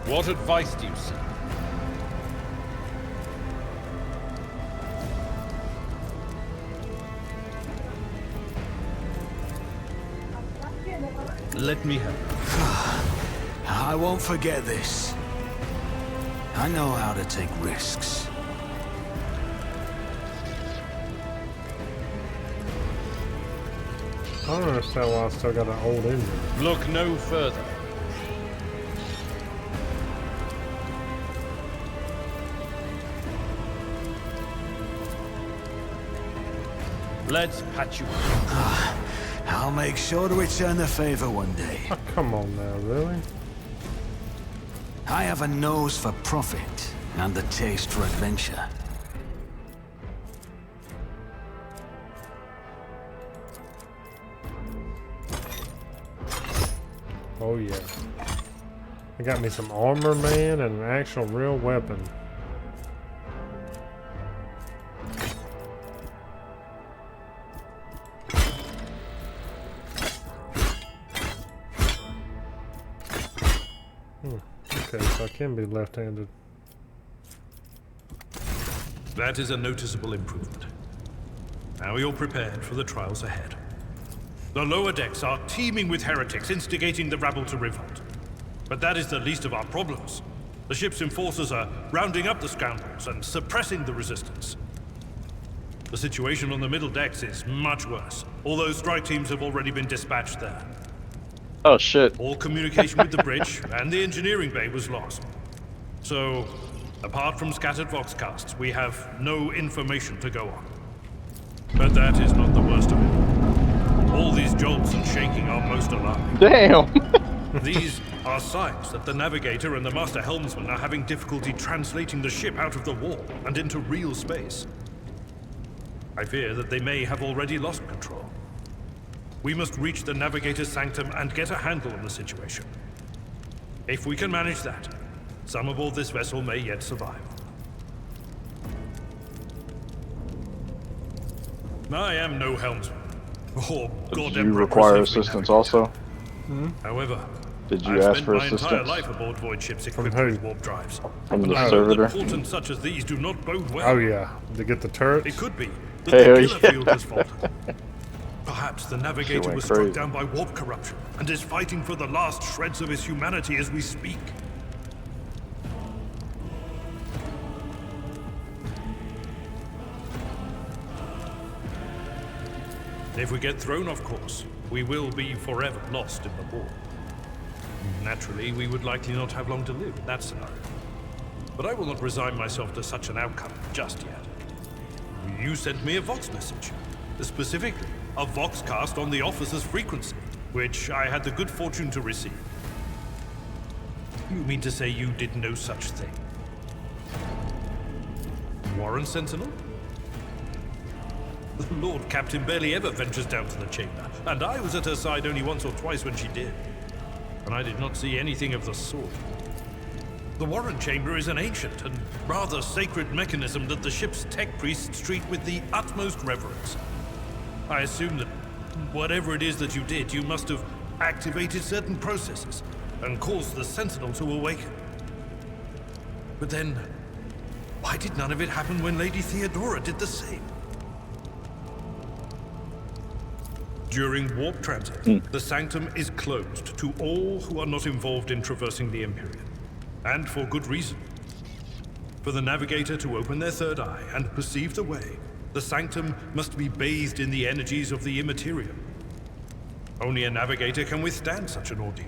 E: What advice do you seek? Let me help.
D: I won't forget this. I know how to take risks.
A: I don't understand why I still got an old engine.
E: Look no further. Let's patch you up.
D: I'll make sure to return the favor one day.
A: Oh, come on now, really?
D: I have a nose for profit and a taste for adventure.
A: Oh yeah. I got me some armor, man, and an actual real weapon. Okay, so I can be left-handed.
E: That is a noticeable improvement. Now you're prepared for the trials ahead. The lower decks are teeming with heretics instigating the rabble to revolt. But that is the least of our problems. The ship's enforcers are rounding up the scoundrels and suppressing the resistance. The situation on the middle decks is much worse, although strike teams have already been dispatched there.
B: Oh shit.
E: All communication with the bridge and the engineering bay was lost. So, apart from scattered voxcasts, we have no information to go on. But that is not the worst of it. All these jolts and shaking are most alarming.
B: Damn.
E: These are signs that the navigator and the master helmsman are having difficulty translating the ship out of the wall and into real space. I fear that they may have already lost control. We must reach the navigator's sanctum and get a handle on the situation. If we can manage that, some aboard this vessel may yet survive. I am no helmsman. Or God
B: Did you require assistance also?
E: However,
B: Did you
E: I've
B: ask
E: spent
B: for
E: my entire
B: assistance?
E: life aboard void ships equipped
A: who?
E: with warp drives.
B: From the
E: And I know
B: servitor?
E: that portents such as these do not bode well.
A: Oh yeah, to get the turrets.
E: It could be that
B: Hell
E: the killer
B: yeah.
E: field has faltered. Perhaps the navigator
B: went
E: was struck
B: crazy.
E: down by warp corruption and is fighting for the last shreds of his humanity as we speak. If we get thrown off course, we will be forever lost in the war. Naturally, we would likely not have long to live in that scenario. But I will not resign myself to such an outcome just yet. You sent me a Vox message, specifically a Voxcast on the officer's frequency, which I had the good fortune to receive. You mean to say you did no such thing? Warren Sentinel? The Lord Captain barely ever ventures down to the chamber, and I was at her side only once or twice when she did. And I did not see anything of the sort. The Warren Chamber is an ancient and rather sacred mechanism that the ship's tech priests treat with the utmost reverence. I assume that whatever it is that you did, you must have activated certain processes and caused the Sentinel to awaken. But then, why did none of it happen when Lady Theodora did the same? During warp transit, the Sanctum is closed to all who are not involved in traversing the Empyrean. And for good reason. For the Navigator to open their third eye and perceive the way, the Sanctum must be bathed in the energies of the Immaterium. Only a Navigator can withstand such an ordeal.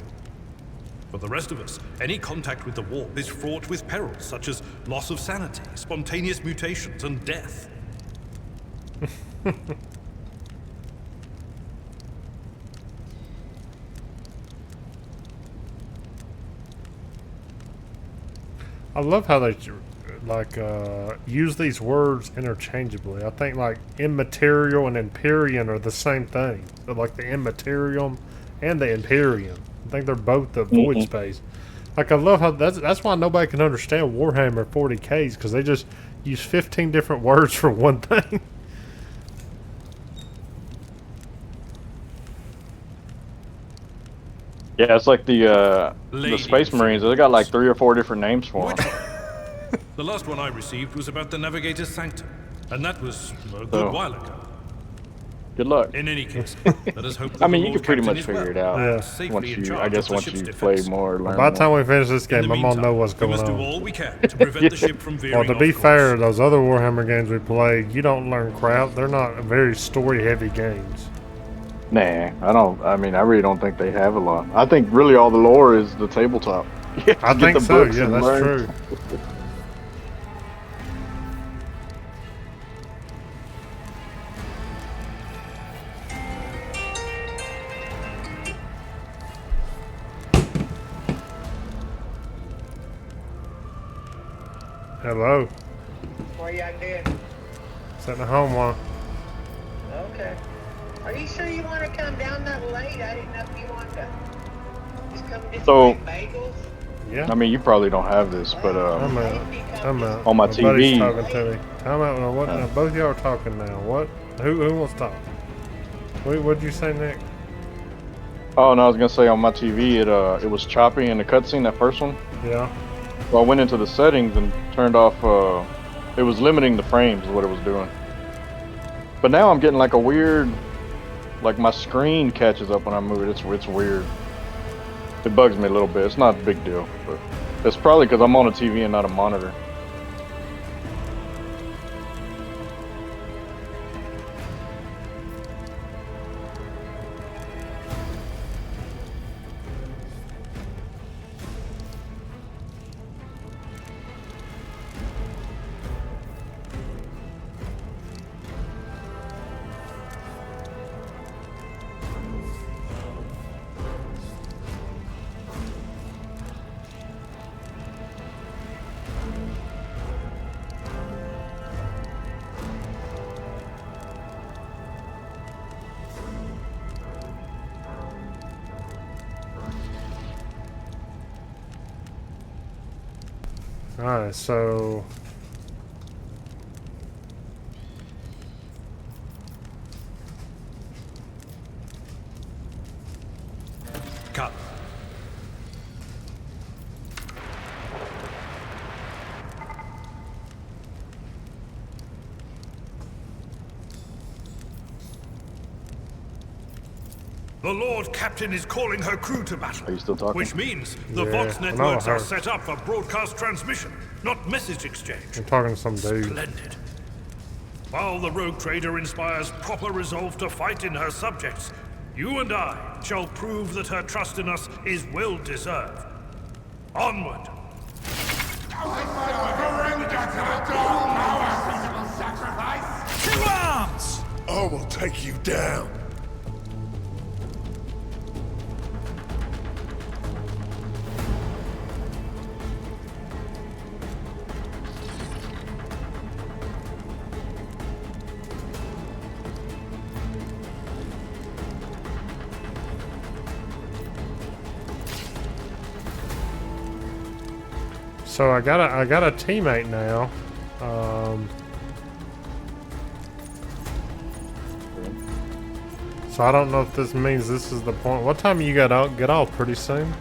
E: For the rest of us, any contact with the warp is fraught with perils such as loss of sanity, spontaneous mutations, and death.
A: I love how they use these words interchangeably. I think like immaterial and Empyrean are the same thing. So like the Immaterium and the Empyrean. I think they're both the void space. Like I love how that's why nobody can understand Warhammer 40Ks, because they just use 15 different words for one thing.
B: Yeah, it's like the Space Marines. They got like 3 or 4 different names for them.
E: The last one I received was about the Navigator's Sanctum, and that was a good while ago.
B: Good luck.
E: In any case, let us hope that
B: I mean,
E: the
B: you
E: Lord
B: can pretty
E: Captain
B: much
E: is
B: figure it
E: well,
B: out
A: Yeah.
E: and safely
B: once
E: in
B: you,
E: charge
B: I guess,
E: of the
B: once
E: ship's
B: you
E: defense.
B: play more. Learn
A: By the time
B: more.
A: we finish this
E: In
A: game,
E: the
A: I'm gonna know
E: meantime,
A: what's
E: we
A: going
E: must do
A: on.
E: all we can to prevent the ship from veering
A: Well, to
E: off
A: be
E: course.
A: fair, those other Warhammer games we played, you don't learn crap. They're not very story-heavy games.
B: Nah, I don't. I mean, I really don't think they have a lot. I think really all the lore is the tabletop. You have to
A: I
B: get
A: think
B: the
A: so.
B: books
A: Yeah,
B: and
A: that's
B: learn.
A: true. Hello.
G: What y'all doing?
A: Sitting at home one.
G: Okay. Are you sure you want to come down that late? I didn't know if you wanted to just come get
B: So-
G: some bagels.
A: Yeah.
B: I mean, you probably don't have this, but
A: I'm out. I'm out.
B: On my
A: buddy's
B: TV.
A: talking to me. I'm out. Now, what? Now, both y'all are talking now. What? Who wants to talk? What'd you say, Nick?
B: oh no, I was gonna say on my TV it was choppy in the cutscene, that first one.
A: Yeah.
B: So I went into the settings and turned off. It was limiting the frames, is what it was doing. But now I'm getting like a weird, like my screen catches up when I move it. It's weird. It bugs me a little bit. It's not a big deal, but it's probably because I'm on a TV and not a monitor.
A: Alright, so
E: Cut. The Lord Captain is calling her crew to battle.
B: Are you still talking?
E: Which means the
A: Yeah,
E: Vox
A: I know
E: networks
A: her.
E: are set up for broadcast transmission, not message exchange.
A: I'm talking to some dude.
E: Splendid. While the rogue trader inspires proper resolve to fight in her subjects, you and I shall prove that her trust in us is well deserved. Onward!
D: To arms!
H: I will take you down.
A: So I got a teammate now. So I don't know if this means this is the point. What time you get off? Pretty soon?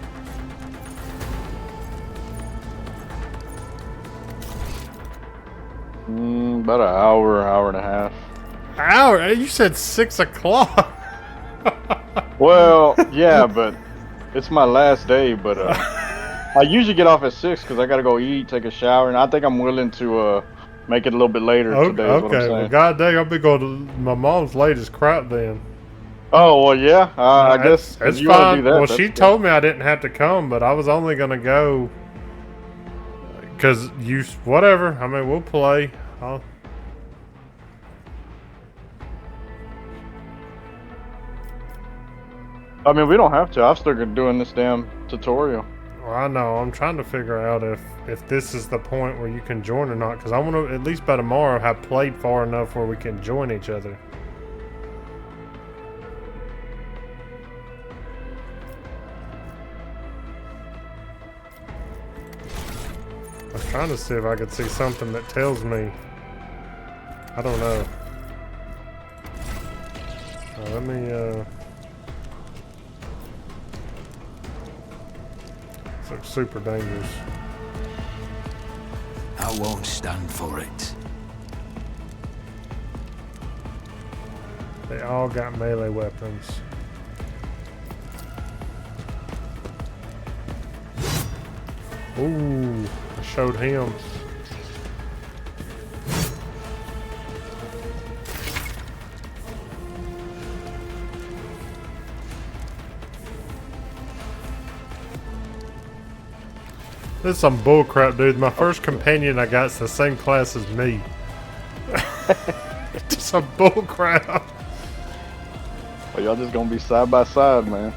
B: About an hour and a half.
A: Hour? You said 6 o'clock.
B: Well, yeah, but it's my last day. But I usually get off at 6 because I gotta go eat, take a shower, and I think I'm willing to make it a little bit later today. Is what I'm
A: Okay,
B: saying.
A: well, god dang, I'll be going to my mom's late as crap then.
B: Oh well, yeah. I guess if
A: it's
B: you want to
A: fine.
B: do that.
A: Well,
B: that's
A: she
B: good.
A: told me I didn't have to come, but I was only gonna go because whatever. I mean, we'll play.
B: I mean, we don't have to. I've started doing this damn tutorial.
A: Well, I know. I'm trying to figure out if this is the point where you can join or not, because I want to at least by tomorrow have played far enough where we can join each other. I was trying to see if I could see something that tells me. I don't know. Let me. This looks super dangerous.
D: I won't stand for it.
A: They all got melee weapons. Ooh, I showed him. This is some bullcrap, dude. My first companion I got is the same class as me. Just some bullcrap.
B: Well, y'all just gonna be side by side, man.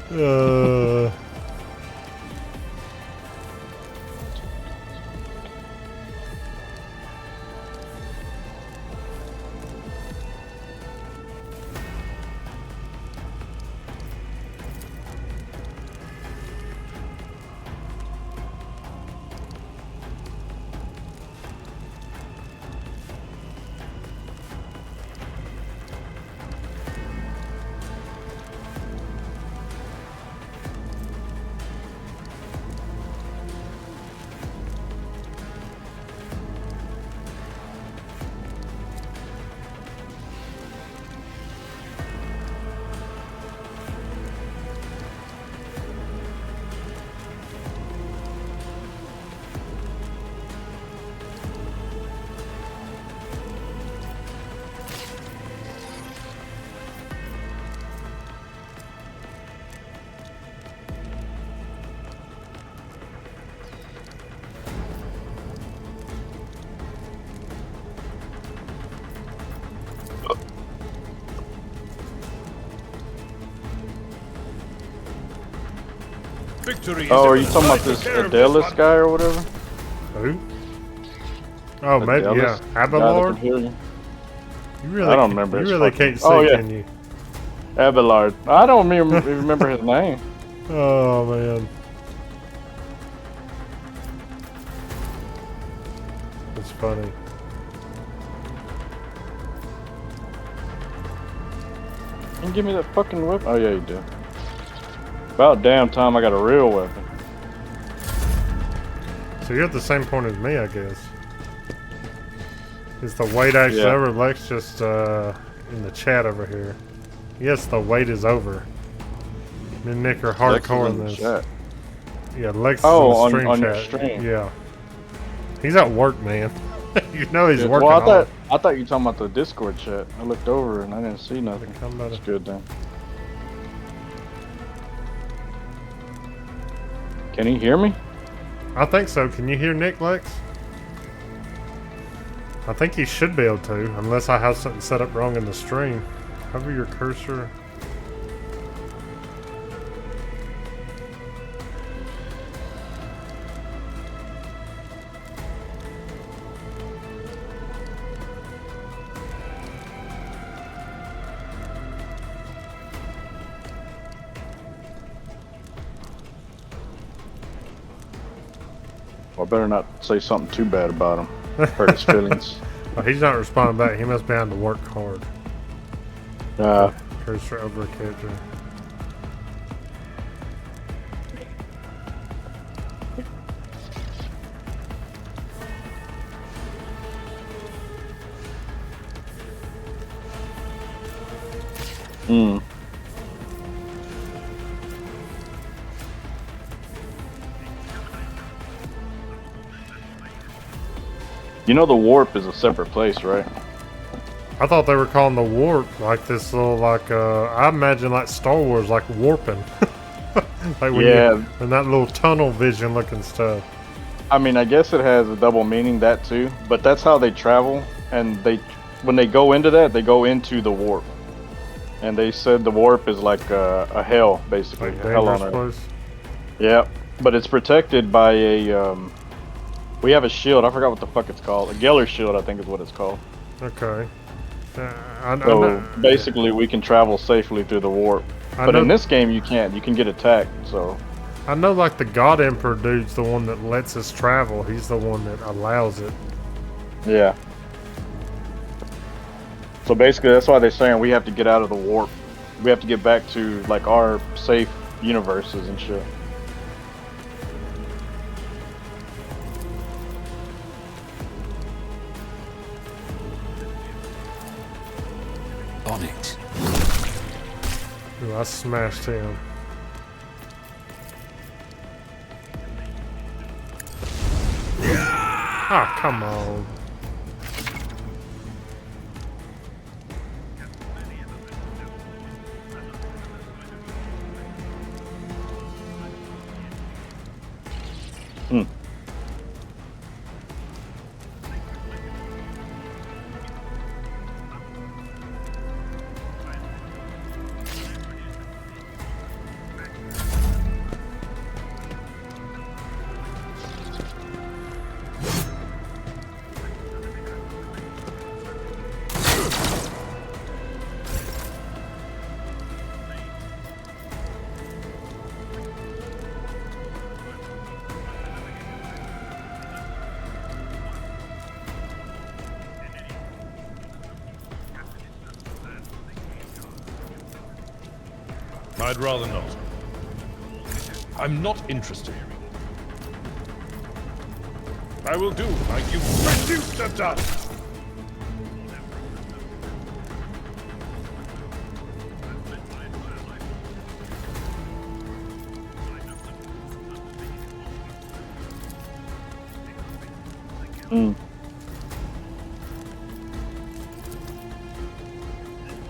E: Victory
B: Oh, are you
E: is
B: talking about
E: imminent.
B: this
E: Take care of
B: Adelis
E: one.
B: guy or whatever?
A: Who? Oh, maybe, yeah.
B: Adelis? Guy that can
A: Abelard?
B: heal you?
A: You really,
B: I don't remember
A: You
B: his
A: really
B: fucking-
A: can't see,
B: Oh, yeah.
A: can you?
B: Abelard. I don't even remember his name.
A: Oh, man. It's funny.
B: Can you give me that fucking weapon? Oh yeah, you do. About damn time I got a real weapon.
A: So you're at the same point as me, I guess. Is the wait actually
B: Yeah.
A: over? Lex just in the chat over here. Yes, the wait is over. Me and Nick are
B: Lex is
A: hardcore
B: in
A: in
B: the
A: this.
B: chat.
A: Yeah, Lex
B: Oh,
A: is
B: on-
A: in the stream
B: on your
A: chat.
B: stream.
A: Yeah. He's at work, man. You know he's
B: Yeah,
A: working
B: well,
A: hard.
B: I thought you were talking about the Discord chat. I looked over and I didn't see nothing.
A: Come by
B: That's
A: the-
B: good then. Can he hear me?
A: I think so. Can you hear Nick, Lex? I think he should be able to, unless I have something set up wrong in the stream. Hover your cursor.
B: Well, I better not say something too bad about him. Hurt his feelings.
A: Oh, he's not responding back. He must be having to work hard. Cursor over a character.
B: Hmm. You know the warp is a separate place, right?
A: I thought they were calling the warp like this little like I imagine like Star Wars like warping. Like when when that little tunnel vision looking stuff.
B: I mean, I guess it has a double meaning, that too, but that's how they travel, and when they go into that, they go into the warp. And they said the warp is like a hell, basically.
A: Like
B: a hell on
A: dangerous
B: Earth.
A: place.
B: Yeah, but it's protected by we have a shield, I forgot what the fuck it's called. A Geller shield, I think is what it's called.
A: Okay.
B: So basically we can travel safely through the warp. But in this game you can't. You can get attacked, so.
A: I know like the God Emperor dude's the one that lets us travel. He's the one that allows it.
B: Yeah. So basically that's why they're saying we have to get out of the warp. We have to get back to like our safe universes and shit.
D: On it.
A: Ooh, I smashed him. Ah, come on.
E: I'd rather not. I'm not interested. I will do like you refused to done.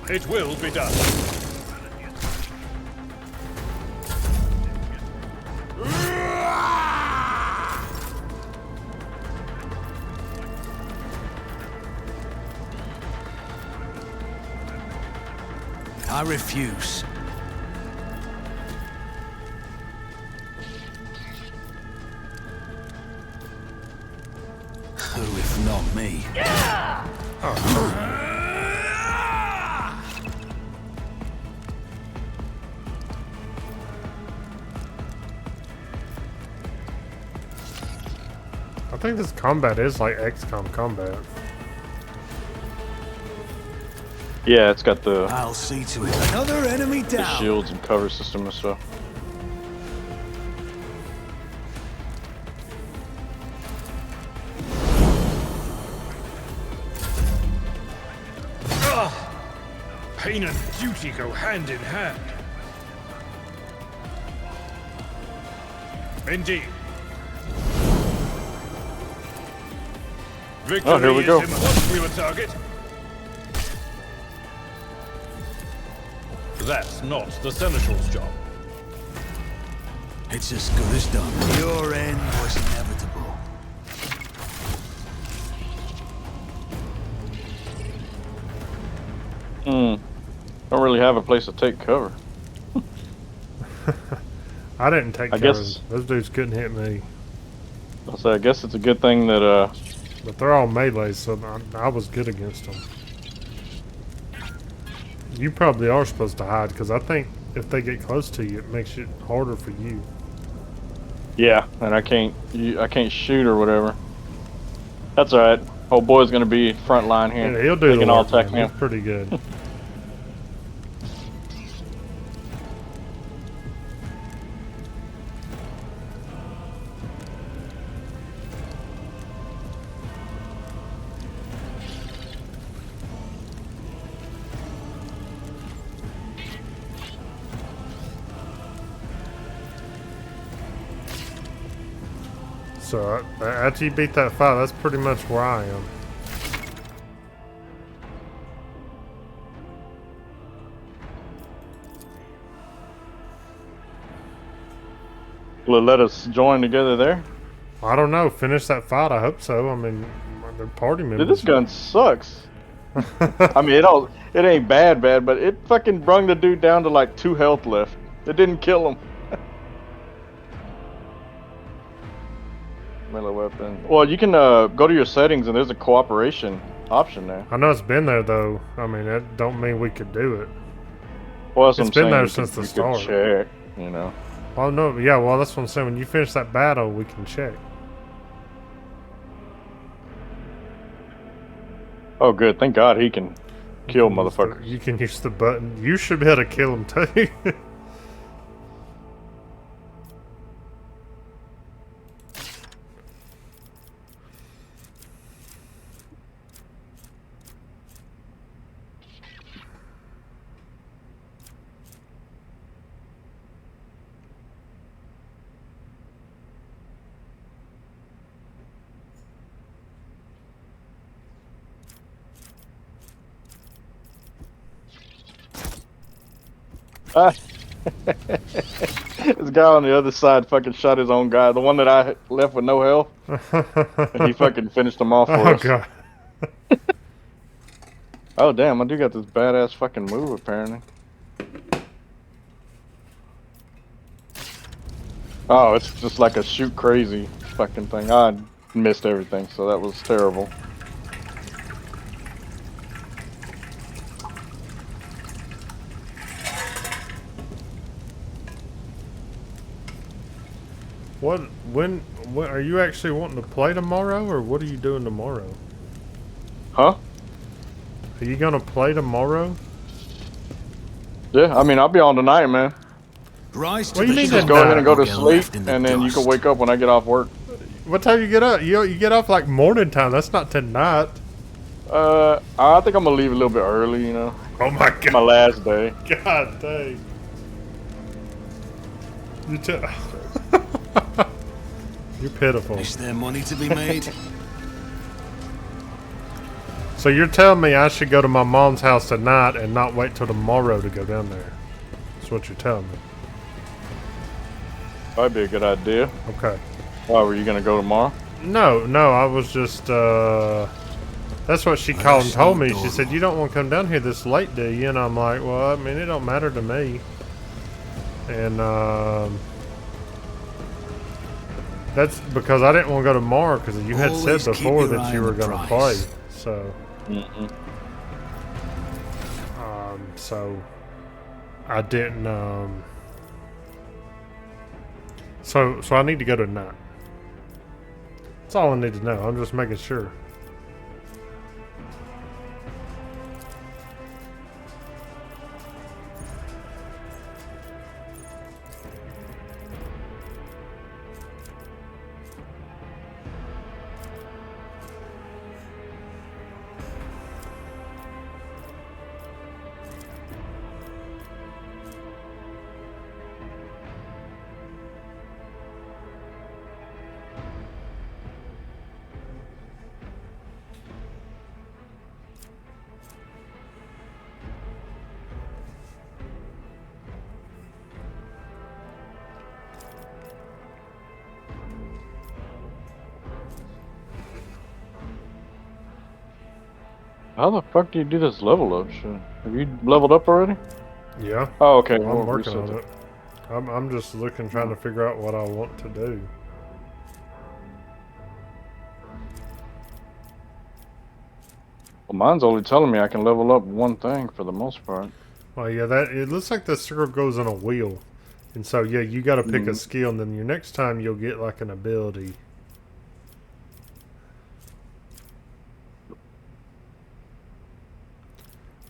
E: It will be done.
D: I refuse. Who if not me?
A: I think this combat is like XCOM combat.
B: Yeah, it's got the
D: I'll see to it. Another enemy down.
B: shields and cover system and stuff.
E: Pain and duty go hand in hand. Indeed. Victory
B: here we go.
E: is impossible to target. That's not the Seneschal's job.
D: It's as good as done. Your end was inevitable.
B: Don't really have a place to take cover.
A: I didn't take
B: I
A: cover.
B: guess-
A: Those dudes couldn't hit me.
B: So I guess it's a good thing that
A: But they're all melee, so I was good against them. You probably are supposed to hide, because I think if they get close to you, it makes it harder for you.
B: yeah, and I can't shoot or whatever. That's all right. Old boy's gonna be front line here.
A: Yeah, he'll do
B: They
A: the
B: can all
A: work,
B: attack
A: man.
B: him.
A: He's pretty good. So after you beat that fight, that's pretty much where I am.
B: Will it let us join together there?
A: I don't know. Finish that fight. I hope so. I mean, the party
B: Dude,
A: members.
B: this gun sucks. I mean, it ain't bad, but it fucking brung the dude down to like 2 health left. It didn't kill him. Melee weapon. Well, you can go to your settings and there's a cooperation option there.
A: I know it's been there though. I mean, that don't mean we could do it.
B: Well, that's
A: It's
B: what I'm
A: been
B: saying.
A: there
B: You
A: since the
B: you
A: start.
B: check, you know.
A: Oh no, yeah. Well, that's what I'm saying. When you finish that battle, we can check.
B: Oh, good. Thank God he can kill motherfuckers.
A: You can use the button. You should be able to kill him too.
B: Ah. This guy on the other side fucking shot his own guy. The one that I left with no health. And he fucking finished him off for
A: Oh
B: us.
A: god.
B: Oh damn, I do got this badass fucking move apparently. Oh, it's just like a shoot crazy fucking thing. I missed everything, so that was terrible.
A: When are you actually wanting to play tomorrow, or what are you doing tomorrow?
B: Huh?
A: Are you gonna play tomorrow?
B: Yeah, I mean I'll be on tonight, man.
D: Rise to
A: What do you
D: the
A: mean
B: Just
A: tonight?
B: go ahead and go to
D: get
B: sleep,
D: left in the
B: and then you can
D: dust.
B: wake up when I get off work.
A: What time you get up? You get up like morning time. That's not tonight.
B: I think I'm gonna leave a little bit early, you know.
A: Oh my god.
B: My last day.
A: God dang. You're pitiful.
D: Is there money to be made?
A: So you're telling me I should go to my mom's house tonight and not wait till tomorrow to go down there? That's what you're telling me.
B: That'd be a good idea.
A: Okay.
B: Why were you gonna go tomorrow?
A: No, I was just, that's what she called and told me. She said, you don't want to come down here this late, do you? And I'm like, well, I mean, it don't matter to me. And, that's because I didn't want to go tomorrow because you had
D: Always
A: said
D: keep
A: before
D: your
A: that
D: eye
A: you
D: on
A: were
D: the
A: going to
D: prize.
A: play. So, so I didn't, so I need to go tonight. That's all I need to know. I'm just making sure.
B: How the fuck do you do this level up shit? Have you leveled up already?
A: Yeah.
B: Oh, okay.
A: I'm
B: we'll
A: working
B: reset
A: on it. I'm just looking, trying to figure out what I want to do.
B: Well, mine's only telling me I can level up one thing for the most part.
A: Well, yeah, that it looks like the circle goes on a wheel, and so yeah, you got to pick a skill, and then your next time you'll get like an ability.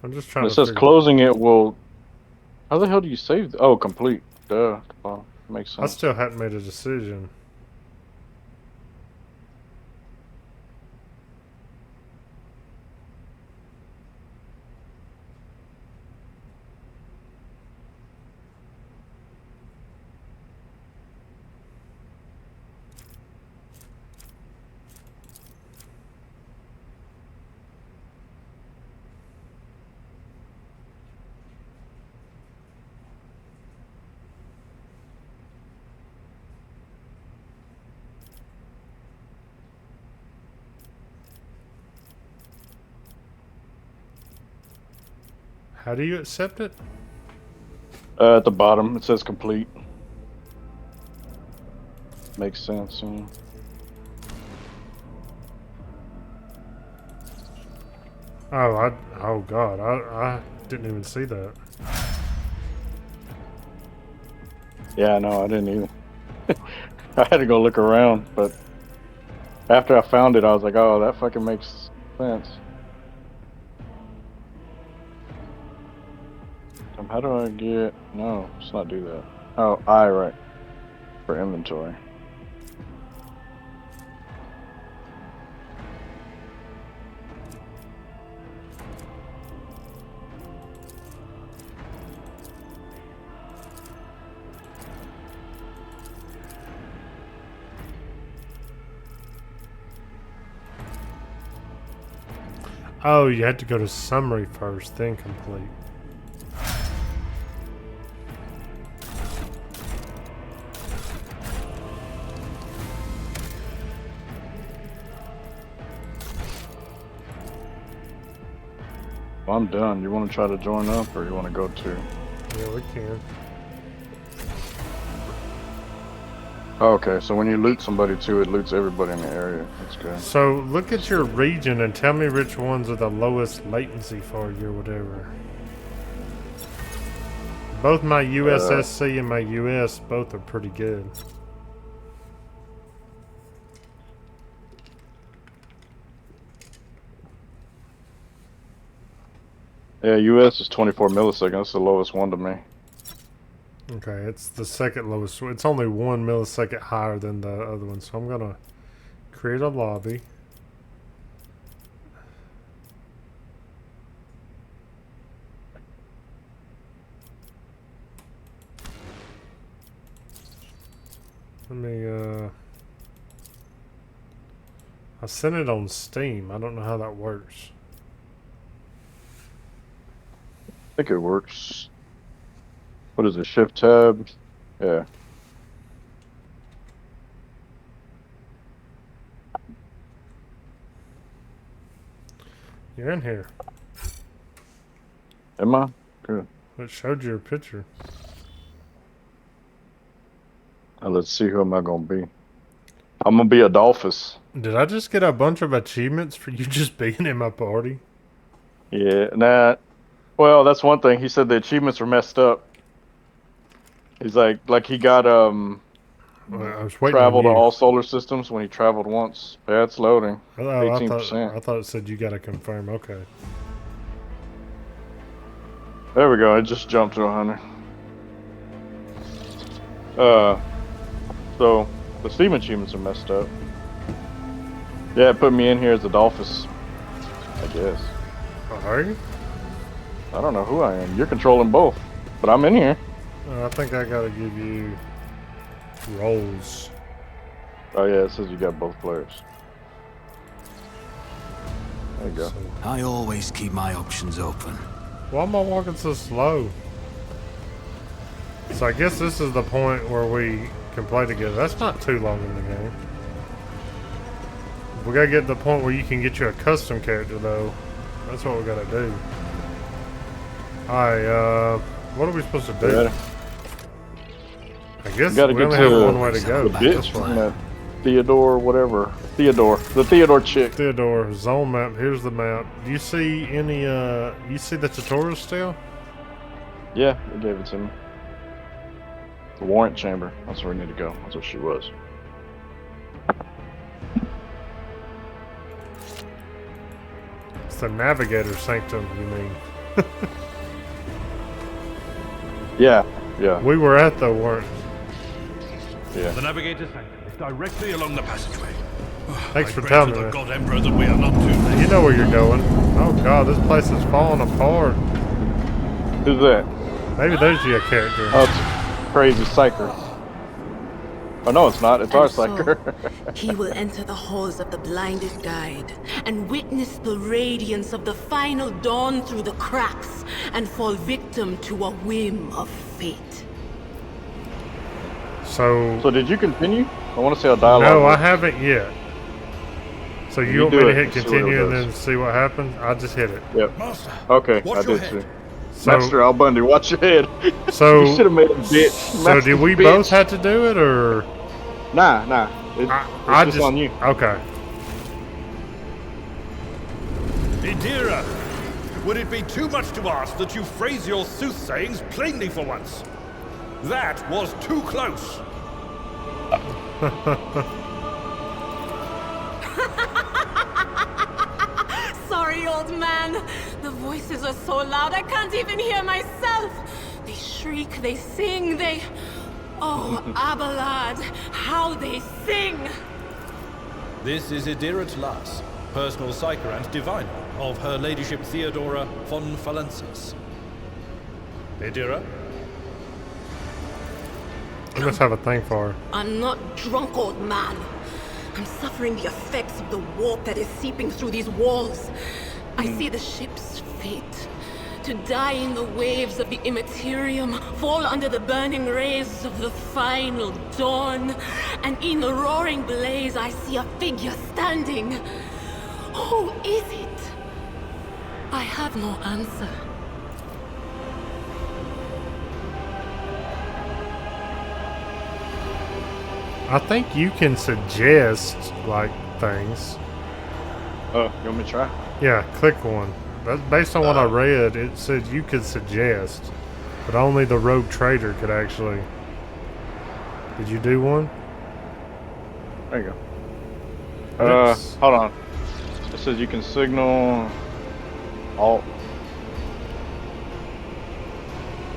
A: I'm just trying
B: It
A: to.
B: says
A: figure-
B: closing it will. How the hell do you save? Oh, complete. Duh. Well, makes
A: I
B: sense.
A: still hadn't made a decision. How do you accept it?
B: At the bottom, it says complete. Makes sense.
A: Oh God, I didn't even see that.
B: Yeah, no, I didn't either. I had to go look around, but after I found it, I was like, oh, that fucking makes sense. How do I get... No, let's not do that. Oh, right. For inventory.
A: Oh, you had to go to summary first, then complete.
B: Well, I'm done. You want to try to join up, or you want to go too?
A: Yeah, we can.
B: Okay, so when you loot somebody too, it loots everybody in the area. That's good.
A: So look at your region and tell me which ones are the lowest latency for you or whatever. Both my USSC and my US both are pretty good.
B: Yeah, US is 24 milliseconds. That's the lowest one to me.
A: Okay, it's the second lowest. It's only 1 millisecond higher than the other one. So I'm gonna create a lobby. Let me I sent it on Steam. I don't know how that works.
B: I think it works. What is it? Shift tab? Yeah.
A: You're in here.
B: Am I? Good.
A: It showed your picture.
B: Now let's see who am I gonna be. I'm gonna be Adolphus.
A: Did I just get a bunch of achievements for you just being in my party?
B: Yeah, nah. Well, that's one thing. He said the achievements were messed up. He's like he got
A: I was waiting
B: travel
A: on
B: to
A: you.
B: all solar systems when he traveled once. Yeah, it's loading.
A: Oh,
B: 18%.
A: I thought it said you got to confirm. Okay.
B: There we go. It just jumped to 100. So the Steam achievements are messed up. Yeah, it put me in here as Adolphus. I guess.
A: Are you?
B: I don't know who I am. You're controlling both, but I'm in here.
A: I think I gotta give you roles.
B: Oh yeah, it says you got both players. There you go.
A: So,
D: I always keep my options open.
A: why am I walking so slow? So I guess this is the point where we can play together. That's not too long in the game. We gotta get to the point where you can get you a custom character though. That's what we gotta do. Alright, what are we supposed to do?
B: Yeah.
A: I guess
B: Gotta
A: we
B: get
A: only
B: to
A: have one way to go.
B: the bitch from that Theodore, whatever. The Theodore chick.
A: Theodore, zone map. Here's the map. Do you see any, you see the tutorial still?
B: Yeah, they gave it to me. The warrant chamber. That's where we need to go. That's what she was.
A: It's the navigator sanctum, you mean?
B: Yeah, yeah,
A: We were at the warrant.
B: yeah.
E: The navigator's sanctum is directly along the passageway.
A: Thanks
E: I
A: for
E: pray
A: telling
E: to
A: me
E: the
A: that.
E: God Emperor that we are not too late.
A: You know where you're going. Oh god, this place is falling apart.
B: Who's that?
A: Maybe there's your character.
B: Oh, it's crazy psyker. Oh no, it's not. It's our
I: And so,
B: psyker.
I: he will enter the halls of the blinded guide and witness the radiance of the final dawn through the cracks and fall victim to a whim of fate.
A: So,
B: So did you continue? I want to see how dialogue.
A: no, I
B: works.
A: haven't yet. So you
B: You
A: want me
B: do
A: to
B: it
A: hit
B: and see what it
A: continue and
B: does.
A: then see what happens? I just hit it.
B: Yep.
E: Master,
B: Okay,
E: watch
B: I
E: your
B: did
E: head.
B: too. Master Al Bundy, watch your head.
A: So
B: you should have made him bitch.
A: So did we both have to do it, or?
B: Nah. It's just on you.
A: Okay.
E: Idira, would it be too much to ask that you phrase your soothsayings plainly for once? That was too close.
I: Sorry, old man. The voices are so loud I can't even hear myself. They shriek, they sing, they... Oh, Abelard, how they sing!
E: This is Idira Tlas, personal psyker and diviner of Her Ladyship Theodora von Valencius. Idira?
A: I must have a thing for her.
I: I'm not drunk, old man. I'm suffering the effects of the warp that is seeping through these walls. I see the ship's fate. To die in the waves of the immaterium, fall under the burning rays of the final dawn. And in the roaring blaze, I see a figure standing. Who is it? I have no answer.
A: I think you can suggest, like, things.
B: Oh, you want me to try?
A: Yeah, click one. That's based on what I read. It said you could suggest, but only the rogue trader could actually. Did you do one?
B: There you go. Hold on. It says you can signal alt.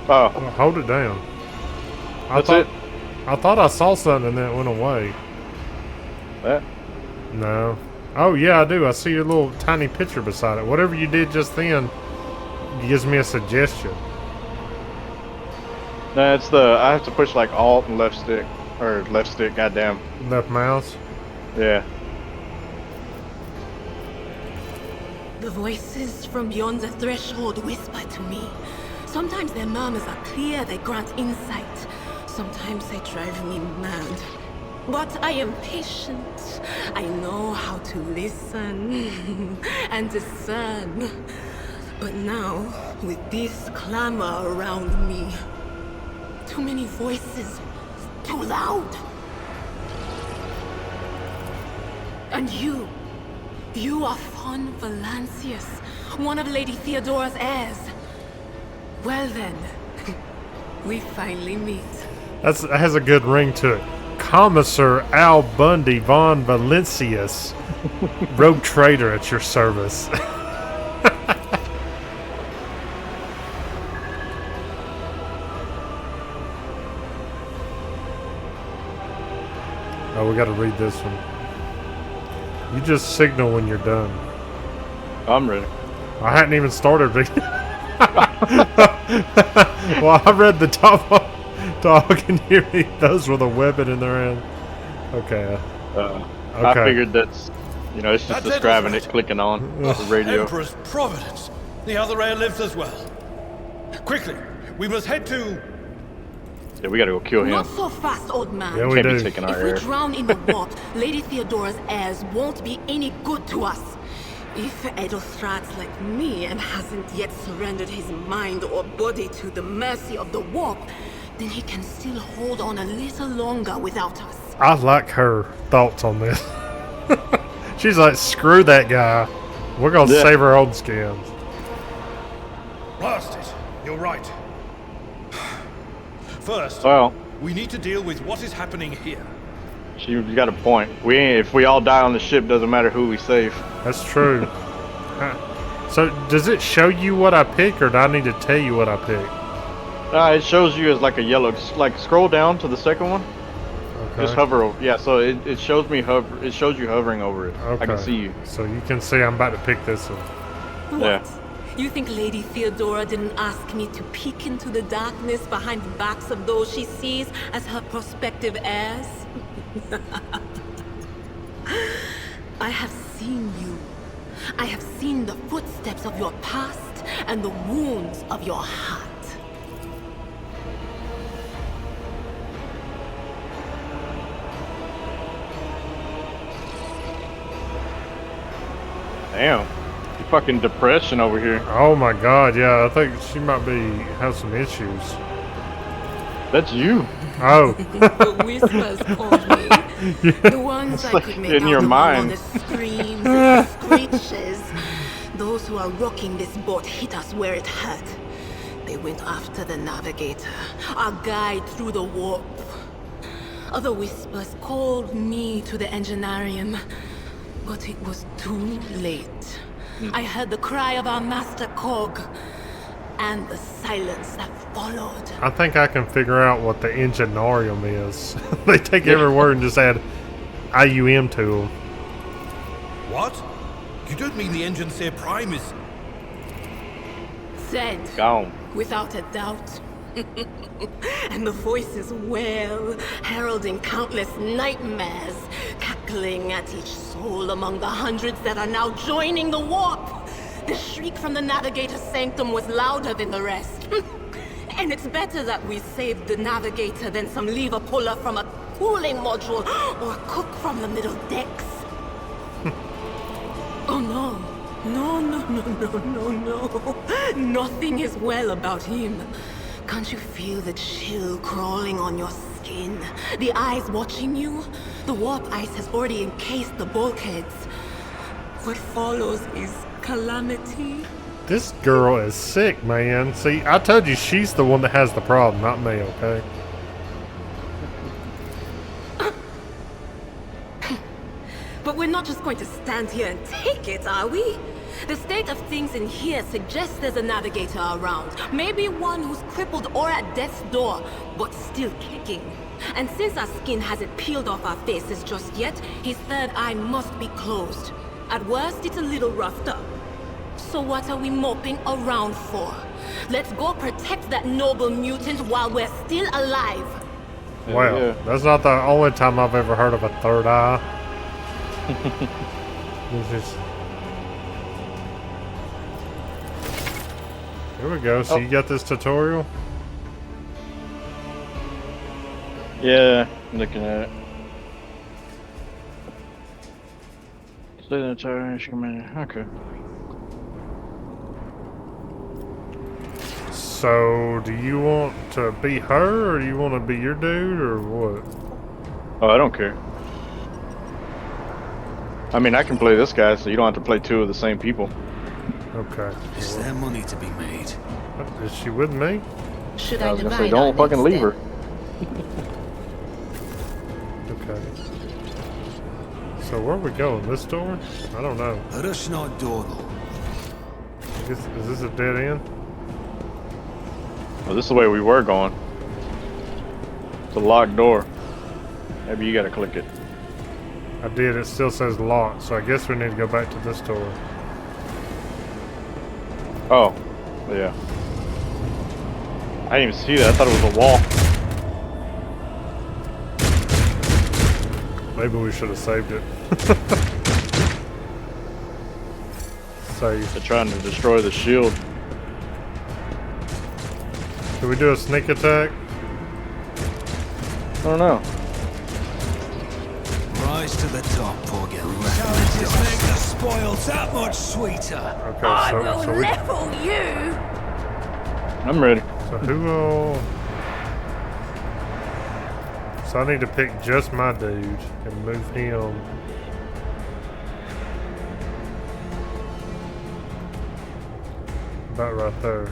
B: Oh,
A: Well, hold it down.
B: that's it.
A: I thought I saw something and then it went away.
B: That?
A: No. Oh yeah, I do. I see your little tiny picture beside it. Whatever you did just then gives me a suggestion.
B: No, it's the I have to push like alt and left stick or left stick. Goddamn.
A: Left mouse.
B: Yeah.
I: The voices from beyond the threshold whisper to me. Sometimes their murmurs are clear, they grant insight. Sometimes they drive me mad. But I am patient. I know how to listen and discern. But now, with this clamor around me, too many voices, too loud. And you are von Valencius, one of Lady Theodora's heirs. Well then, we finally meet.
A: That has a good ring to it. Commissar Al Bundy von Valencius, rogue trader at your service. Oh, we got to read this one. You just signal when you're done.
B: I'm ready.
A: I hadn't even started reading. Well, I read the top one. Dog and hear me. Those with a weapon in their hand. Okay.
B: I figured that's, it's just describing it, clicking on the radio.
E: Emperor's Providence. The other heir lives as well. Quickly, we must head to...
B: Yeah, we gotta go kill him.
I: Not so fast, old man.
A: Yeah, we
B: Can't
A: do.
B: be taking our
I: If we
B: air.
I: drown in the warp, Lady Theodora's heirs won't be any good to us. If Edelstrad's like me and hasn't yet surrendered his mind or body to the mercy of the warp, then he can still hold on a little longer without us.
A: I like her thoughts on this. She's like, screw that guy. We're going to save our own skins.
E: Blast it. You're right. First, we need to deal with what is happening here.
B: You got a point. If we all die on the ship, doesn't matter who we save.
A: That's true. So, does it show you what I pick, or do I need to tell you what I pick?
B: It shows you as like a yellow. Like scroll down to the second one.
A: Okay.
B: Just hover over. Yeah, so it shows me hover. It shows you hovering over it.
A: Okay.
B: I can see you.
A: So you can see I'm about to pick this one.
I: What?
B: Yeah.
I: You think Lady Theodora didn't ask me to peek into the darkness behind the backs of those she sees as her prospective heirs? I have seen you. I have seen the footsteps of your past and the wounds of your heart.
B: Damn. You fucking depression over here.
A: Oh my god, yeah, I think she might have some issues.
B: That's you.
A: Oh.
I: The whispers called me. The ones I
B: like
I: could make
B: in
I: out
B: your
I: among all
B: mind.
I: the screams and the screeches. Those who are rocking this boat hit us where it hurt. They went after the navigator, our guide through the warp. Other whispers called me to the enginarium, but it was too late. I heard the cry of our master Cog, and the silence that followed.
A: I think I can figure out what the enginarium is. They take every word and just add IUM to them.
E: What? You don't mean the Enginseer Prime is...
I: Said,
B: Gone.
I: without a doubt. And the voices wail, heralding countless nightmares, cackling at each soul among the hundreds that are now joining the warp. The shriek from the Navigator's sanctum was louder than the rest. And it's better that we saved the Navigator than some lever puller from a cooling module or cook from the middle decks. Oh no. No, no, no, no, no, no. Nothing is well about him. Can't you feel the chill crawling on your skin? The eyes watching you? The warp ice has already encased the bulkheads. What follows is calamity.
A: This girl is sick, man. See, I told you she's the one that has the problem, not me, okay?
I: But we're not just going to stand here and take it, are we? The state of things in here suggests there's a navigator around. Maybe one who's crippled or at death's door, but still kicking. And since our skin hasn't peeled off our faces just yet, his third eye must be closed. At worst, it's a little roughed up. So what are we moping around for? Let's go protect that noble mutant while we're still alive.
A: Well,
B: yeah.
A: that's not the only time I've ever heard of a third eye. This is... Here we go. So you got this tutorial?
B: Yeah, I'm looking at it. Okay.
A: So, do you want to be her, or do you want to be your dude, or what?
B: Oh, I don't care. I mean, I can play this guy, so you don't have to play two of the same people.
A: Okay.
D: Is there money to be made?
A: Is she with me?
I: Should
B: I
I: I
B: was gonna
I: divide
B: say, don't
I: our
B: fucking
I: next
B: leave her.
A: Okay. So where are we going? This door? I don't know.
D: Let us not dawdle.
A: I guess, is this a dead end?
B: Well, this is the way we were going. It's a locked door. Maybe you gotta click it.
A: I did. It still says locked, so I guess we need to go back to this door.
B: Oh, yeah. I didn't even see that. I thought it was a wall.
A: Maybe we should have saved it. Save.
B: They're trying to destroy the shield.
A: Can we do a sneak attack?
B: I don't know.
D: Rise to the top or get left in the dust. Make the spoils that much sweeter.
A: Okay,
I: I
A: so,
I: will
A: so we...
I: level you!
B: I'm ready.
A: So who will... So I need to pick just my dude and move him. About right there.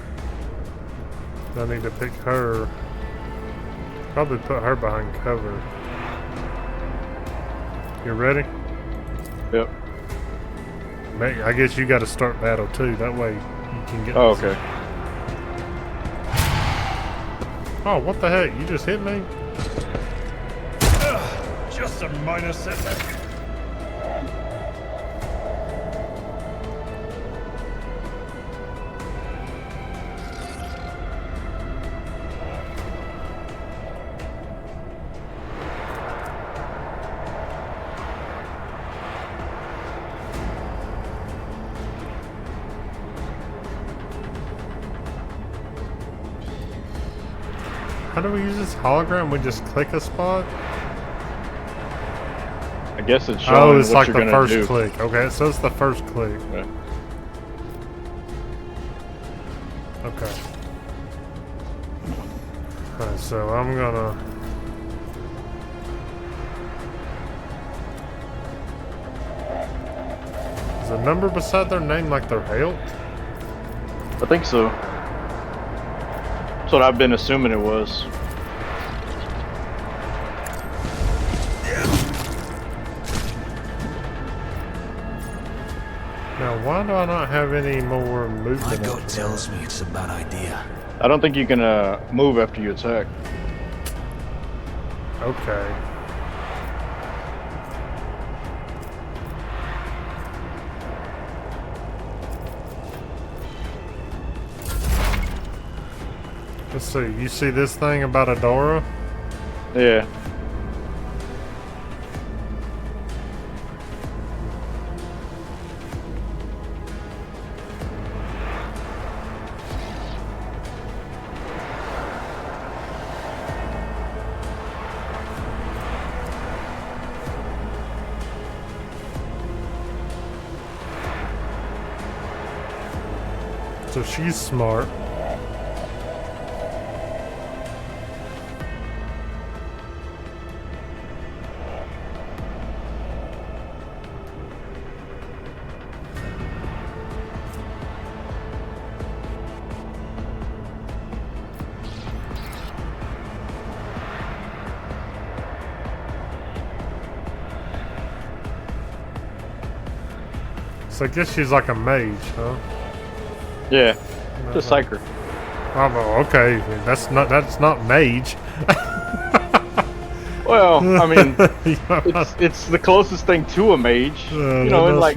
A: I need to pick her. Probably put her behind cover. You ready?
B: Yep.
A: I guess you got to start battle too. That way you can get.
B: Oh, okay.
A: Oh, what the heck? You just hit me?
E: Just a minor setback.
A: How do we use this hologram? We just click a spot?
B: I guess it's showing
A: Oh, it's
B: what
A: like
B: you're
A: the
B: gonna
A: first
B: do.
A: click. Okay, so it's the first click.
B: Yeah.
A: Okay. Alright, so I'm gonna... Is the number beside their name like their health?
B: I think so. That's what I've been assuming it was.
A: Now, why do I not have any more movement?
D: My gut
A: after
D: tells
A: that?
D: me it's a bad idea.
B: I don't think you can move after you attack.
A: Okay. Let's see. You see this thing about Adora?
B: Yeah.
A: So she's smart. So I guess she's like a mage, huh?
B: Yeah. Just psyker.
A: Oh, okay. That's not mage.
B: Well, I mean, it's the closest thing to a mage. You know, in like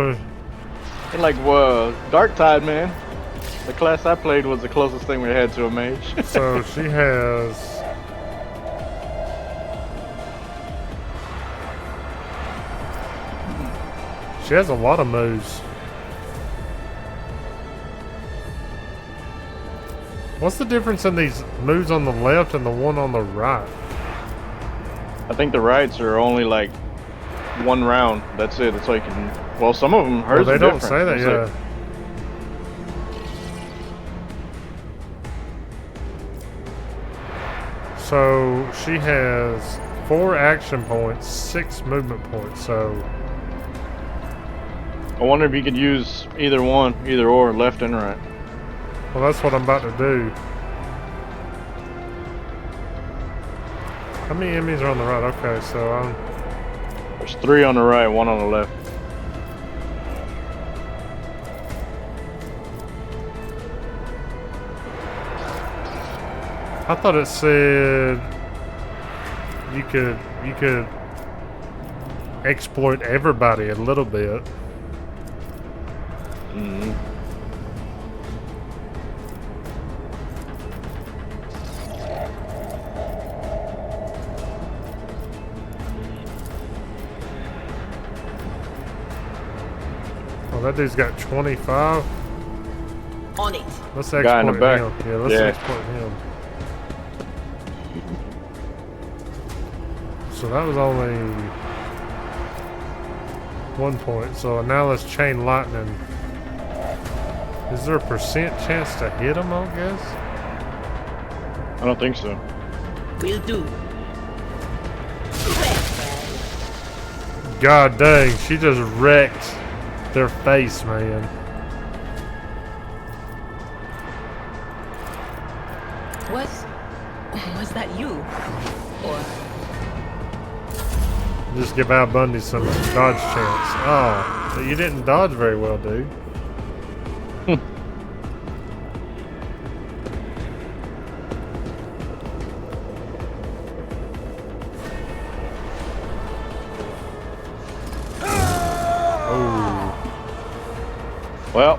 B: Dark Tide, man. The class I played was the closest thing we had to a mage.
A: So she has. She has a lot of moves. What's the difference in these moves on the left and the one on the right?
B: I think the rights are only like one round. That's it. That's all you can. Well, some of them hers.
A: Well, they
B: are
A: don't
B: different.
A: say that,
B: It's
A: yeah.
B: like-
A: So she has 4 action points, 6 movement points. So
B: I wonder if you could use either one, either or, left and right.
A: well, that's what I'm about to do. How many enemies are on the right? Okay, so I'm.
B: There's 3 on the right, 1 on the left.
A: I thought it said you could exploit everybody a little bit.
B: Mm-hmm.
A: Oh, that dude's got 25.
I: On it.
A: Let's
B: Guy in the
A: exploit
B: back.
A: him. Yeah, let's
B: Yeah.
A: exploit him. So that was only 1 point. So now let's chain lightning. Is there a percent chance to hit him, I guess?
B: I don't think so.
I: Will do.
A: God dang, she just wrecked their face, man.
I: Was that you? Or
A: Just give Al Bundy some dodge chance. Oh, you didn't dodge very well, dude. Oh,
B: Well,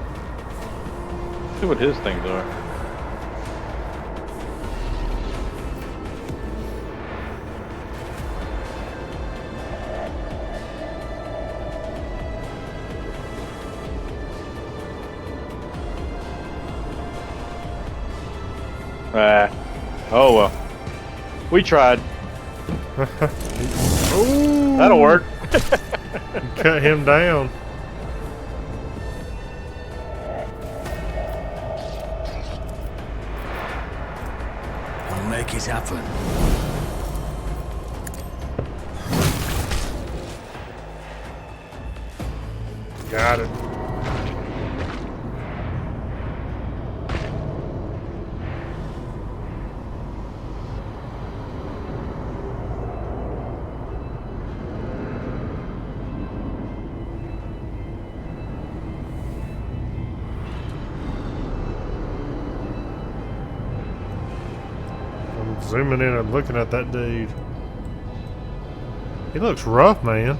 B: see what his things are. Oh well. We tried.
A: Ooh,
B: That'll work.
A: cut him down.
D: make it happen.
A: Got it. I'm zooming in and looking at that dude. He looks rough, man.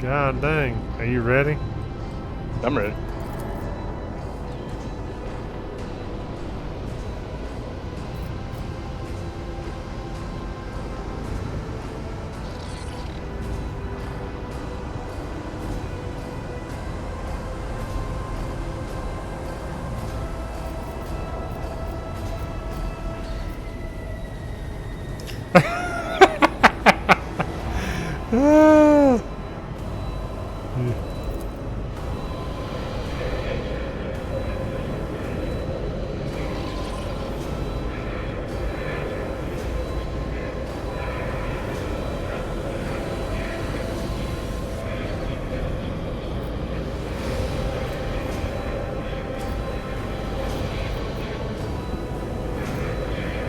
A: God dang. Are you ready?
B: I'm ready.
A: Ah.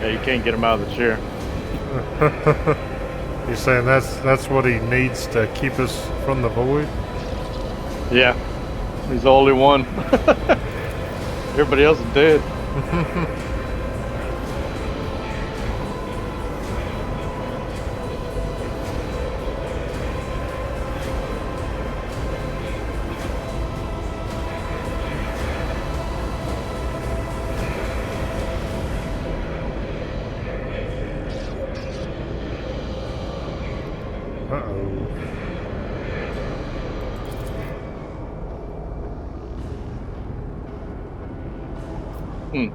B: Yeah, you can't get him out of the chair.
A: You're saying that's what he needs to keep us from the void?
B: Yeah, he's the only one. Everybody else is dead.
A: Uh-oh.
B: Hmm.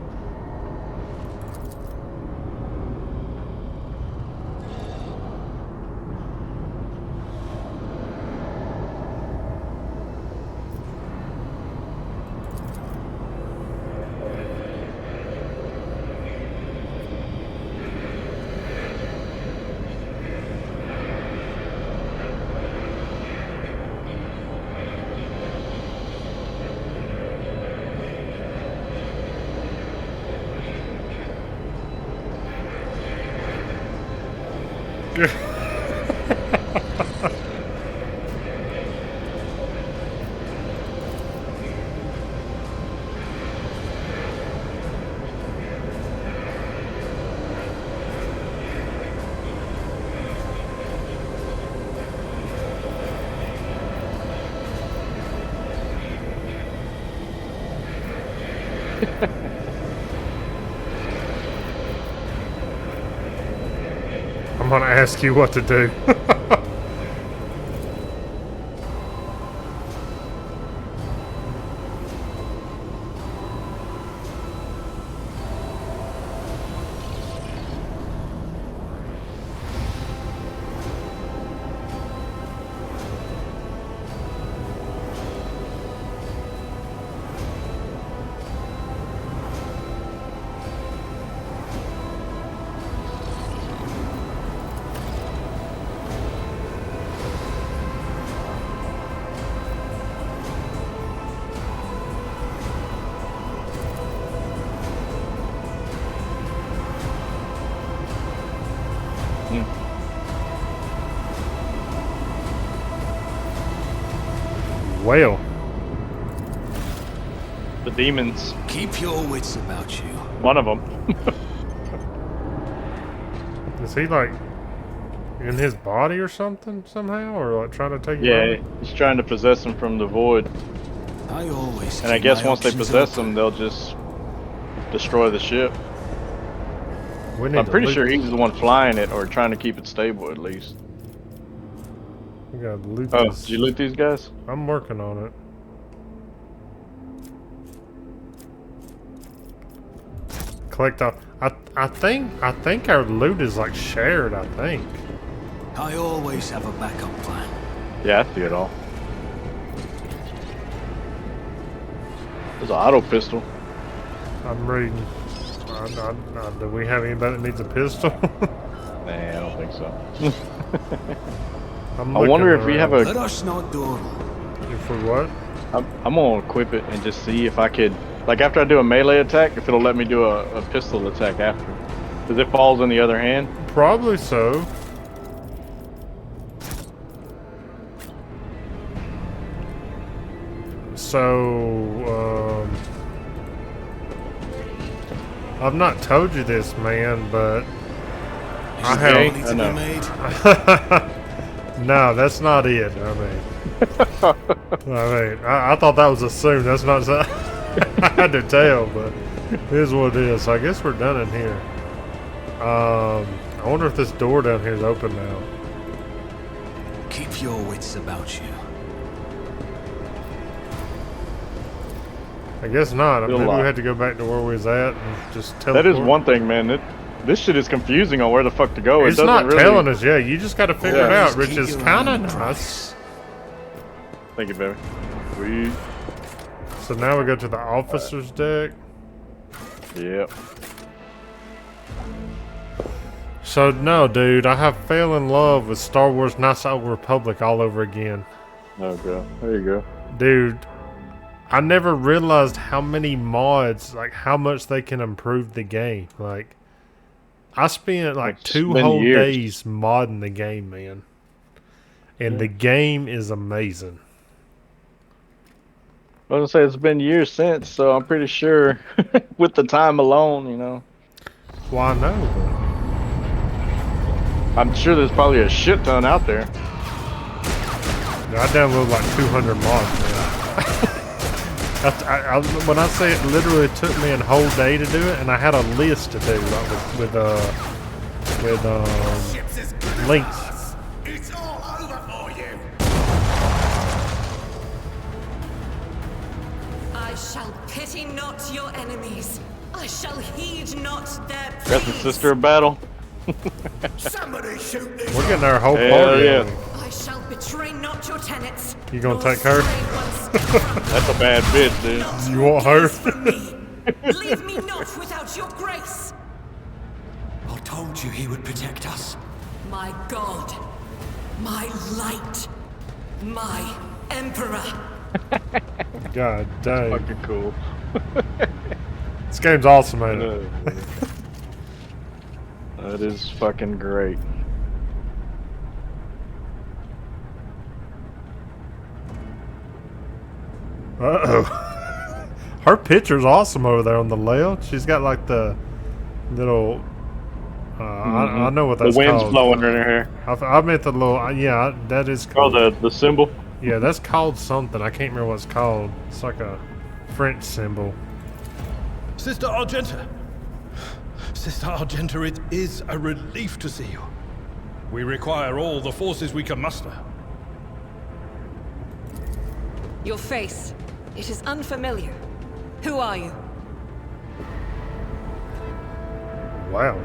A: I'm gonna ask you what to do. Well,
B: The demons.
D: Keep your wits about you.
B: One of them.
A: is he like in his body or something somehow, or like trying to take him
B: Yeah,
A: out?
B: he's trying to possess him from the void.
D: I always
B: And I
D: keep
B: guess
D: my
B: once they
D: options
B: possess
D: open.
B: him, they'll just destroy the ship.
A: We need
B: I'm
A: to
B: pretty
A: loot
B: sure
A: this.
B: he's the one flying it or trying to keep it stable at least.
A: We gotta loot
B: Oh,
A: this.
B: did you loot these guys?
A: I'm working on it. Collect off. I think our loot is like shared. I think.
D: I always have a backup plan.
B: Yeah, I see it all. There's an auto pistol.
A: I'm reading. Do we have anybody that needs a pistol?
B: Nah, I don't think so.
A: I
B: I wonder if we have a.
D: Let us not dawdle.
A: If we what?
B: I'm gonna equip it and just see if I could, like after I do a melee attack, if it'll let me do a pistol attack after. Because it falls in the other hand.
A: Probably so. So, I've not told you this, man, but I have.
D: To be made.
A: No, that's not it. I thought that was assumed. That's not. I had to tell, but here's what it is. So I guess we're done in here. I wonder if this door down here is open now.
D: Keep your wits about you.
A: I guess not.
B: Still
A: Maybe we
B: locked.
A: had to go back to where we was at and just tell.
B: That is one thing, man. This shit is confusing on where the fuck to go.
A: It's
B: it
A: not
B: doesn't really...
A: telling us yet. You just got to figure it out,
D: Just
A: which
D: keep
A: is
D: your
A: kind
D: eye
A: of
D: on
A: nice.
D: price.
B: Thank you, baby. We.
A: So now we go to the officer's deck.
B: Yep.
A: So no, dude, I have fell in love with Star Wars Knights of the Old Republic all over again.
B: Oh, God. There you go.
A: Dude, I never realized how many mods, like how much they can improve the game. Like, I spent like
B: It's
A: 2
B: been
A: whole
B: years.
A: days modding the game, man. And the game is amazing.
B: I was gonna say it's been years since, so I'm pretty sure with the time alone, you know.
A: Well, I know,
B: I'm sure there's probably a shit ton out there.
A: but I downloaded like 200 mods, man. When I say it literally took me a whole day to do it, and I had a list to do, like with links.
H: It's all over for you.
I: I shall pity not your enemies. I shall heed not their pleas.
B: That's the sister of battle.
H: Somebody shoot this.
A: We're getting our whole
B: Hell
A: party.
B: yeah.
A: on.
I: I shall betray not your tenets.
A: You gonna
I: nor
A: take her?
I: stray one step from
B: That's a bad bitch, dude.
I: not
A: You
I: your
A: want her?
I: gaze from me. Leave me not without your grace.
D: I told you he would protect us.
I: My God, my light, my emperor.
A: God dang.
B: Fucking cool.
A: This game's awesome, ain't it?
B: That is fucking great.
A: Uh-oh. Her picture's awesome over there on the left. She's got like the little... I know what that's
B: The wind's
A: called.
B: blowing in her hair.
A: I meant the little... yeah, that is cool.
B: Oh, the symbol.
A: Yeah, that's called something. I can't remember what it's called. It's like a French symbol.
E: Sister Argenta! Sister Argenta, it is a relief to see you. We require all the forces we can muster.
J: Your face. It is unfamiliar. Who are you?
A: Wow.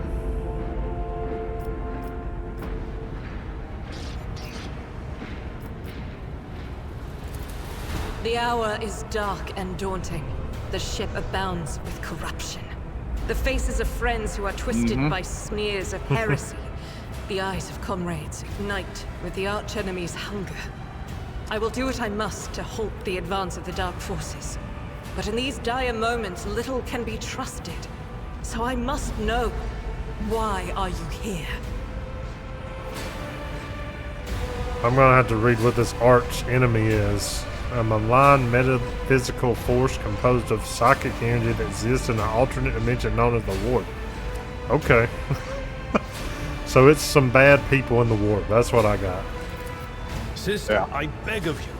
J: The hour is dark and daunting. The ship abounds with corruption. The faces of friends who are twisted by sneers of heresy. The eyes of comrades ignite with the archenemy's hunger. I will do what I must to halt the advance of the Dark Forces. But in these dire moments, little can be trusted. So I must know, why are you here?
A: I'm gonna have to read what this arch enemy is. A malign metaphysical force composed of psychic energy that exists in an alternate dimension known as the warp. Okay. So it's some bad people in the warp. That's what I got.
E: Sister,
B: Yeah.
E: I beg of you.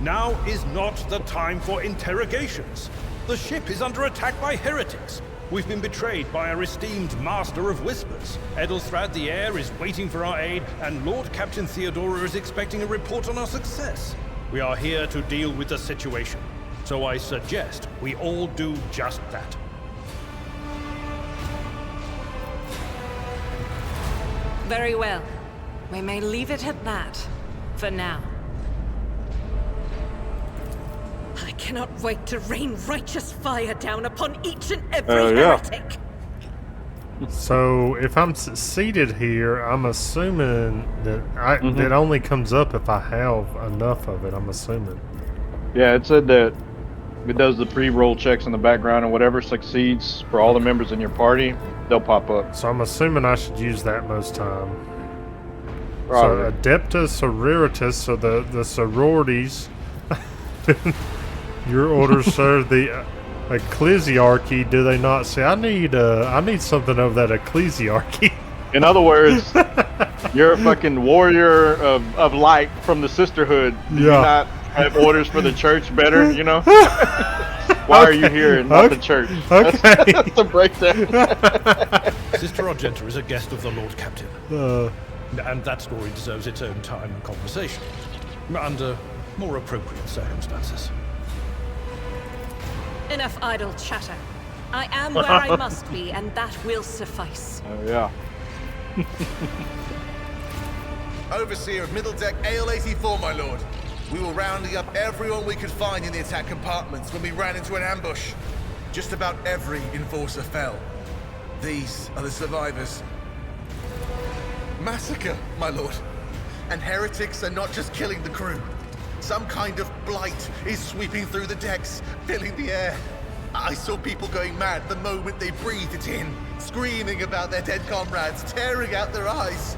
E: Now is not the time for interrogations. The ship is under attack by heretics. We've been betrayed by our esteemed Master of Whispers. Edelstrad the Heir is waiting for our aid, and Lord Captain Theodora is expecting a report on our success. We are here to deal with the situation, so I suggest we all do just that.
J: Very well. We may leave it at that, for now. I cannot wait to rain righteous fire down upon each and every
B: Yeah.
J: heretic.
A: So if I'm seated here, I'm assuming that that only comes up if I have enough of it. I'm assuming.
B: Yeah, it said that it does the pre-roll checks in the background, and whatever succeeds for all the members in your party, they'll pop up.
A: So I'm assuming I should use that most time.
B: Probably.
A: So Adeptus Sororitas, so the sororities. Your orders serve the ecclesiarchy. Do they not say I need something of that ecclesiarchy?
B: In other words, you're a fucking warrior of light from the sisterhood. Do you not have orders for the church better, you know? Why are you here and not the church?
A: Okay.
B: That's the breakdown.
E: Sister Argenta is a guest of the Lord Captain. And that story deserves its own time and conversation. Under more appropriate circumstances.
J: Enough idle chatter. I am where I must be, and that will suffice.
B: Oh, yeah.
K: Overseer of Middle Deck AL-84, my lord. We were rounding up everyone we could find in the attack compartments when we ran into an ambush. Just about every enforcer fell. These are the survivors. Massacre, my lord. And heretics are not just killing the crew. Some kind of blight is sweeping through the decks, filling the air. I saw people going mad the moment they breathed it in, screaming about their dead comrades, tearing out their eyes.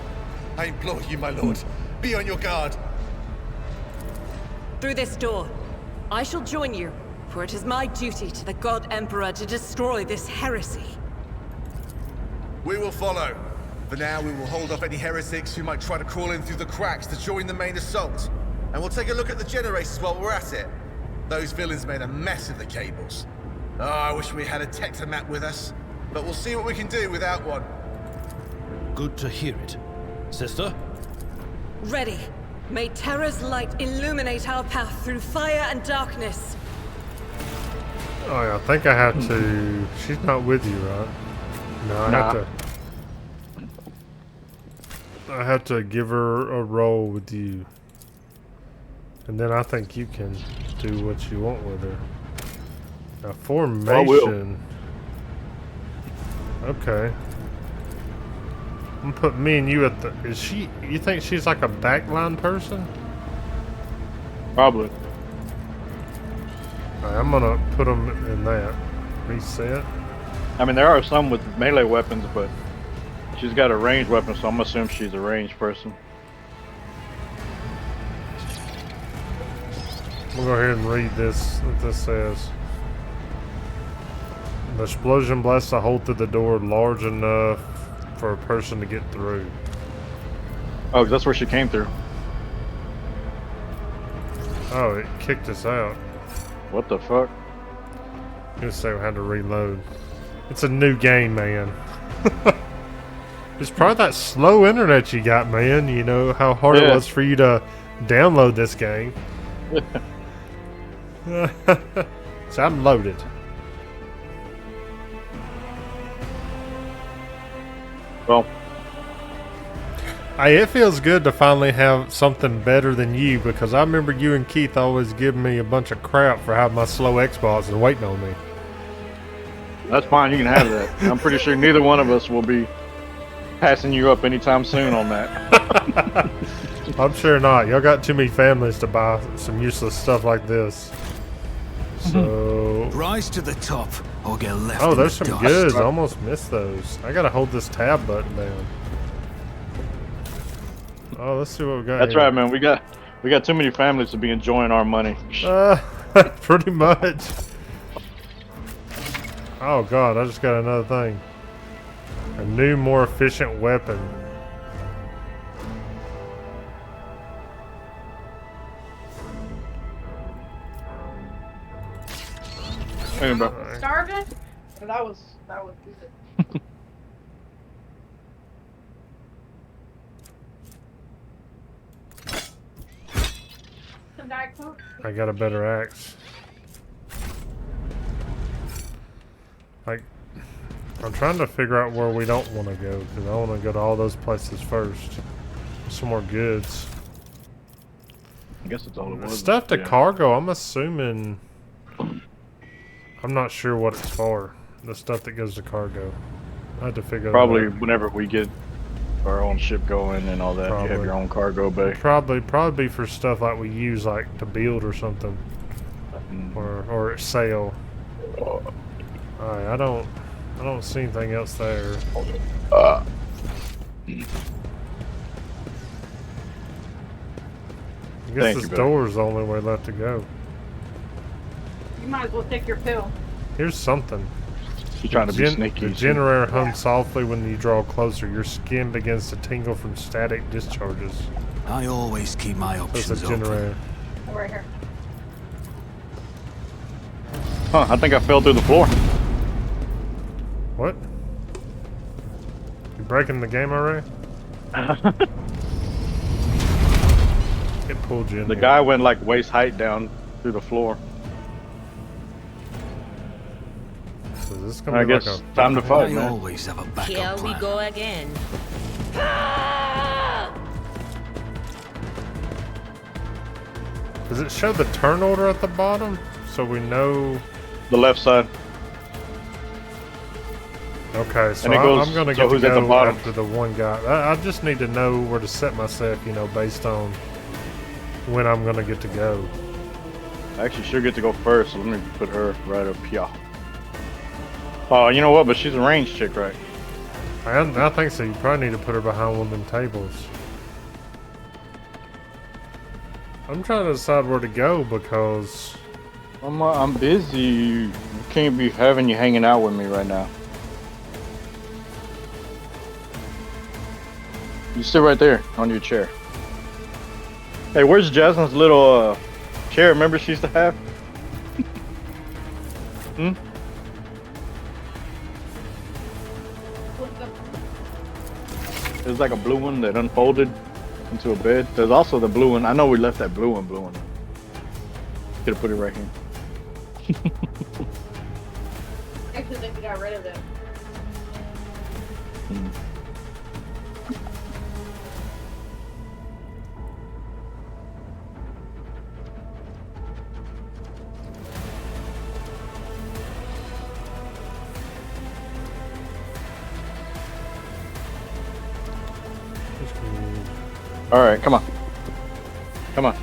K: I implore you, my lord, be on your guard.
J: Through this door, I shall join you, for it is my duty to the God Emperor to destroy this heresy.
K: We will follow. For now, we will hold off any heretics who might try to crawl in through the cracks to join the main assault. And we'll take a look at the generators while we're at it. Those villains made a mess of the cables. Oh, I wish we had a Tectomat with us. But we'll see what we can do without one.
E: Good to hear it. Sister?
J: Ready. May Terra's light illuminate our path through fire and darkness.
A: Oh yeah, I think I have to. She's not with you, right? No, I have to. I have to give her a roll with you. And then I think you can do what you want with her. Now, formation. Okay. I'm gonna put me and you at the. Is she. You think she's like a backline person?
B: Probably.
A: Alright, I'm gonna put them in that. Reset.
B: I mean, there are some with melee weapons, but she's got a ranged weapon, so I'm gonna assume she's a ranged person.
A: We'll go ahead and read this. What this says. The explosion blasts a hole through the door large enough for a person to get through.
B: Oh, 'cause that's where she came through.
A: Oh, it kicked us out.
B: What the fuck?
A: I'm gonna say we had to reload. It's a new game, man. It's probably that slow internet you got, man. You know how hard it was for you to download this game. So I'm loaded.
B: Well,
A: hey, it feels good to finally have something better than you, because I remember you and Keith always giving me a bunch of crap for having my slow Xbox and waiting on me.
B: that's fine. You can have that. I'm pretty sure neither one of us will be passing you up anytime soon on that.
A: I'm sure not. Y'all got too many families to buy some useless stuff like this. So
D: Rise to the top or get left.
A: oh,
D: in
A: there's
D: the
A: some
D: dust.
A: goods. I almost missed those. I gotta hold this tab button down. Oh, let's see what we got.
B: That's
A: here.
B: right, man. We got too many families to be enjoying our money.
A: Pretty much. Oh god, I just got another thing. A new, more efficient weapon.
B: Hey, bro.
G: Starving? That was good. Some Diet Coke?
A: I got a better axe. Like, I'm trying to figure out where we don't want to go, because I want to go to all those places first. Some more goods.
B: I guess it's all it was.
A: Stuff to cargo, I'm assuming. I'm not sure what it's for. The stuff that goes to cargo. I had to figure
B: Probably
A: that out.
B: whenever we get our own ship going and all that, you have
A: Probably.
B: your own cargo bay.
A: Probably for stuff like we use like to build or something, or sail. All right, I don't see anything else there. I guess this door is the only way left to go.
L: You might as well take your pill.
A: Here's something.
B: You're trying to be sneaky.
A: The generator hums softly when you draw closer. Your skin begins to tingle from static discharges.
D: I always keep my options
A: That's a generator.
L: Right here.
B: Huh, I think I fell through the floor.
A: What? You breaking the game already? It pulled you in
B: The
A: here.
B: guy went like waist height down through the floor.
A: So this is gonna
B: I
A: be
B: guess
A: like a
B: time to fight,
D: I
B: man.
D: always have a backup
M: Here we
D: plan.
M: go again.
A: Does it show the turn order at the bottom so we know?
B: The left side.
A: Okay, so
B: And it goes-
A: I'm gonna
B: so
A: get to
B: who's at the
A: go
B: bottom?
A: after the one guy. I just need to know where to set myself, you know, based on when I'm gonna get to go.
B: Actually, she'll get to go first, so let me put her right up here. Oh, you know what? But she's a range chick, right?
A: I think so. You probably need to put her behind one of them tables. I'm trying to decide where to go because
B: I'm busy. Can't be having you hanging out with me right now. You sit right there on your chair. Hey, where's Jasmine's little chair? Remember she used to have? Hmm? There's like a blue one that unfolded into a bed. There's also the blue one. I know we left that blue one. Could have put it right here.
L: I actually think we got rid of it.
B: All right, come on. Come on.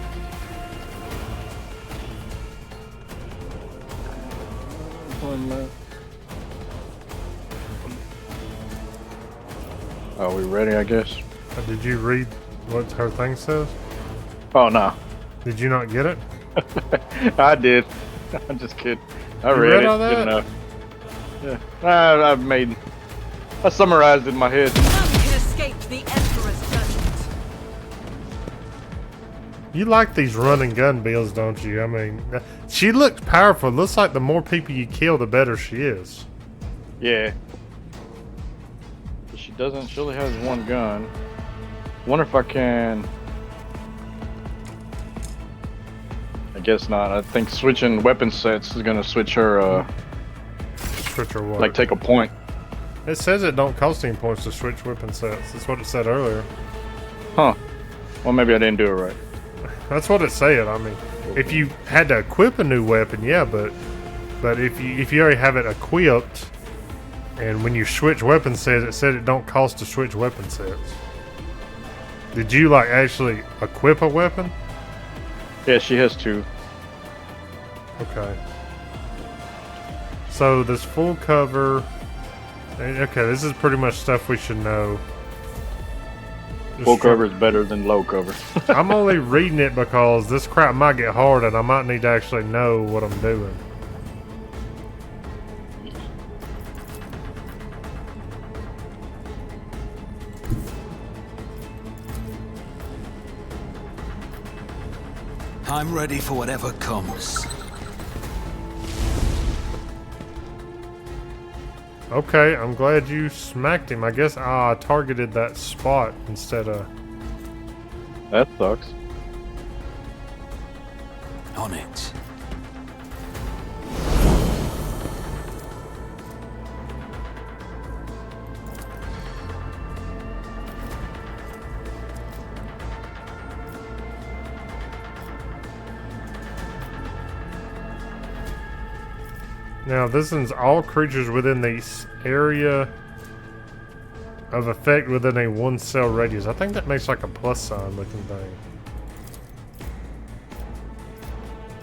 B: Are we ready, I guess?
A: Did you read what her thing says?
B: Oh, no.
A: Did you not get it?
B: I did. I'm just kidding. I
A: You
B: read
A: read
B: it.
A: all that?
B: Good enough. Yeah. I summarized it in my head.
J: None can escape the Emperor's judgment.
A: You like these run and gun builds, don't you? I mean, she looks powerful. It looks like the more people you kill, the better she is.
B: Yeah. But she doesn't. She only has one gun. Wonder if I can. I guess not. I think switching weapon sets is gonna switch her.
A: Switch her what?
B: Like take a point.
A: It says it don't cost any points to switch weapon sets. That's what it said earlier.
B: Huh. Well, maybe I didn't do it right.
A: That's what it said. I mean, if you had to equip a new weapon, yeah, but if you already have it equipped, and when you switch weapon sets, it said it don't cost to switch weapon sets. Did you like actually equip a weapon?
B: Yeah, she has two.
A: Okay. So this full cover. Okay, this is pretty much stuff we should know.
B: Full cover is better than low cover.
A: I'm only reading it because this crap might get hard and I might need to actually know what I'm doing.
D: I'm ready for whatever comes.
A: Okay, I'm glad you smacked him. I guess I targeted that spot instead of...
B: That sucks.
D: On it.
A: Now, this is all creatures within the area of effect within a 1 cell radius. I think that makes like a plus sign looking thing.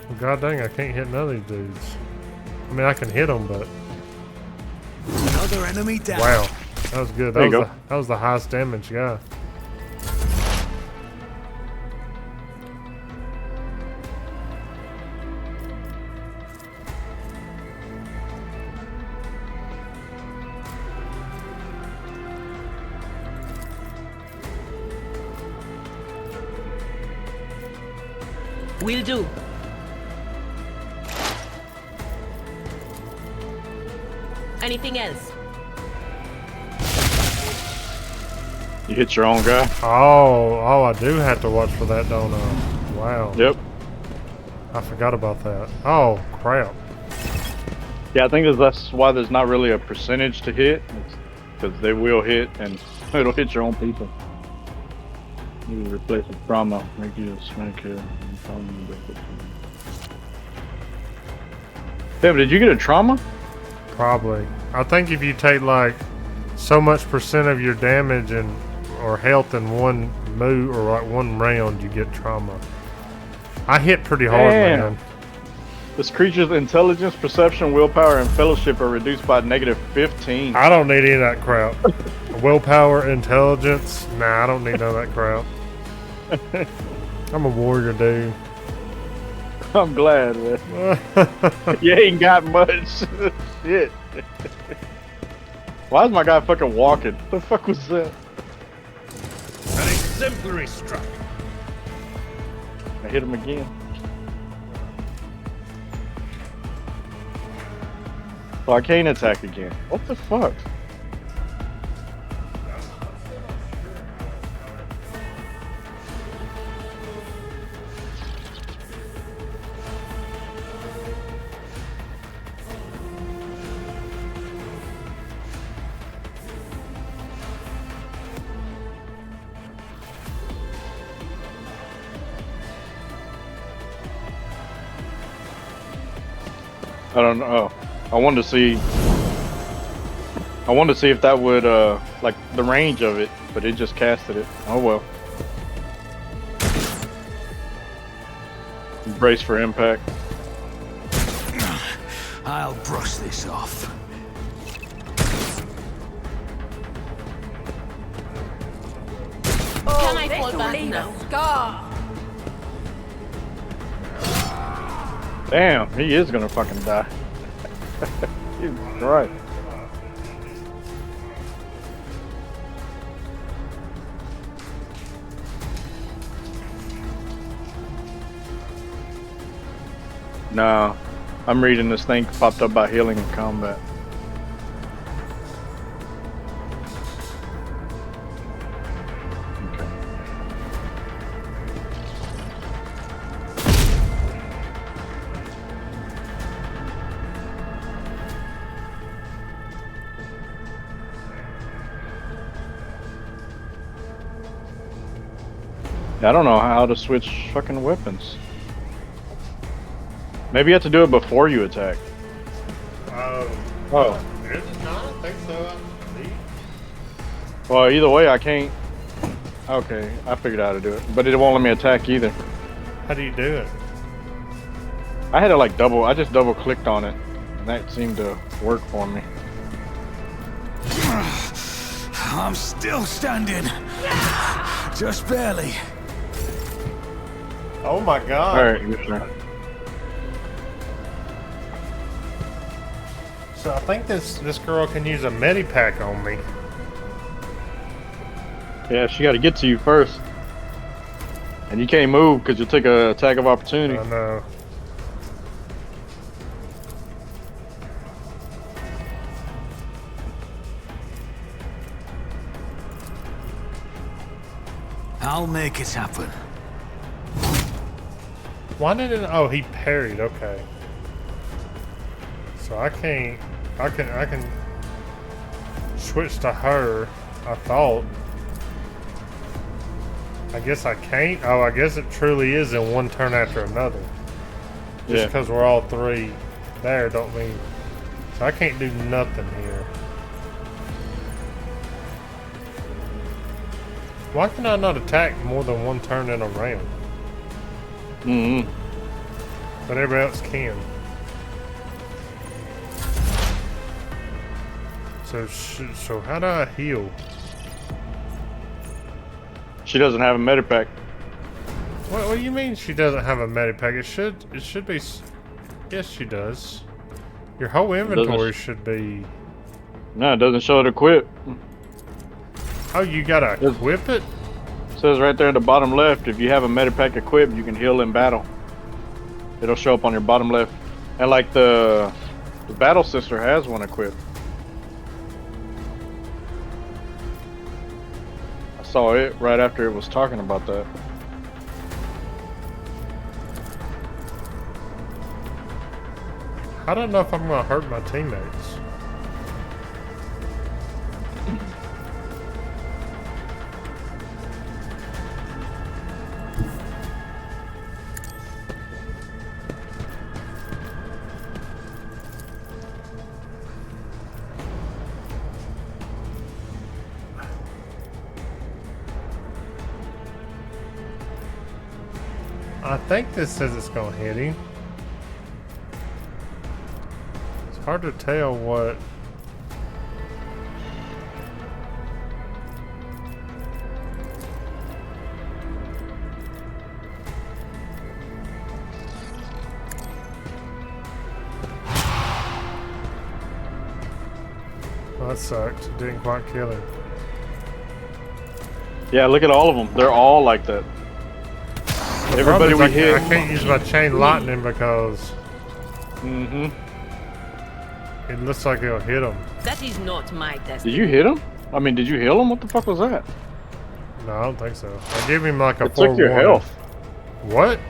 A: Well, god dang, I can't hit none of these dudes. I mean, I can hit them, but...
D: Another enemy down.
A: Wow, that was good.
B: There you go.
A: That was the highest damage guy.
I: Will do. Anything else?
B: You hit your own guy.
A: Oh, I do have to watch for that, don't I? Wow.
B: Yep.
A: I forgot about that. Oh, crap.
B: Yeah, I think that's why there's not really a percentage to hit, because they will hit and it'll hit your own people. You replace a trauma, make you a smack here. Damn, did you get a trauma?
A: Probably. I think if you take like so much percent of your damage and or health in one move or like one round, you get trauma. I hit pretty hard,
B: Damn.
A: man.
B: This creature's intelligence, perception, willpower, and fellowship are reduced by -15.
A: I don't need any of that crap. Willpower, intelligence, nah, I don't need none of that crap. I'm a warrior, dude.
B: I'm glad, man. You ain't got much. Shit. Why is my guy fucking walking? What the fuck was that?
E: An exemplary strike.
B: I hit him again. Oh, I can't attack again. What the fuck? I don't know. I wanted to see if that would like the range of it, but it just casted it. Oh well. Brace for impact.
D: I'll brush this off.
I: Can I fall back now?
L: Scar.
B: Damn, he is gonna fucking die. Jesus Christ. No, I'm reading this thing popped up by healing in combat. I don't know how to switch fucking weapons. Maybe you have to do it before you attack. Oh.
A: No, I don't think so.
B: Well, either way, I can't. Okay, I figured out how to do it, but it won't let me attack either.
A: How do you do it?
B: I had to like I just double clicked on it, and that seemed to work for me.
D: I'm still standing. Just barely.
A: Oh my god.
B: Alright, your turn.
A: So I think this girl can use a medipack on me.
B: Yeah, she got to get to you first. And you can't move because you'll take an attack of opportunity.
A: I know.
D: I'll make it happen.
A: Why did it? Oh, he parried. Okay. So I can't. I can switch to her. I thought. I guess I can't. Oh, I guess it truly is in one turn after another. Just because we're all three there don't mean. So I can't do nothing here. Why can I not attack more than one turn in a round?
B: Mm-hmm.
A: But everybody else can. So how do I heal?
B: She doesn't have a medipack.
A: What do you mean she doesn't have a medipack? It should be. Yes, she does. Your whole inventory should be.
B: No, it doesn't show it equipped.
A: Oh, you gotta equip it?
B: It says right there at the bottom left, if you have a medipack equipped, you can heal in battle. It'll show up on your bottom left. And like the battle sister has one equipped. I saw it right after it was talking about that.
A: I don't know if I'm gonna hurt my teammates. I think this says it's gonna hit him. It's hard to tell what. Well, that sucked. It didn't quite kill him.
B: Yeah, look at all of them. They're all like that. Everybody we hit.
A: I can't use my chain lightning because. It looks like it'll hit him.
I: That is not my test.
B: Did you hit him? I mean, did you heal him? What the fuck was that?
A: No, I don't think so. I gave him like a
B: It took your health.
A: What?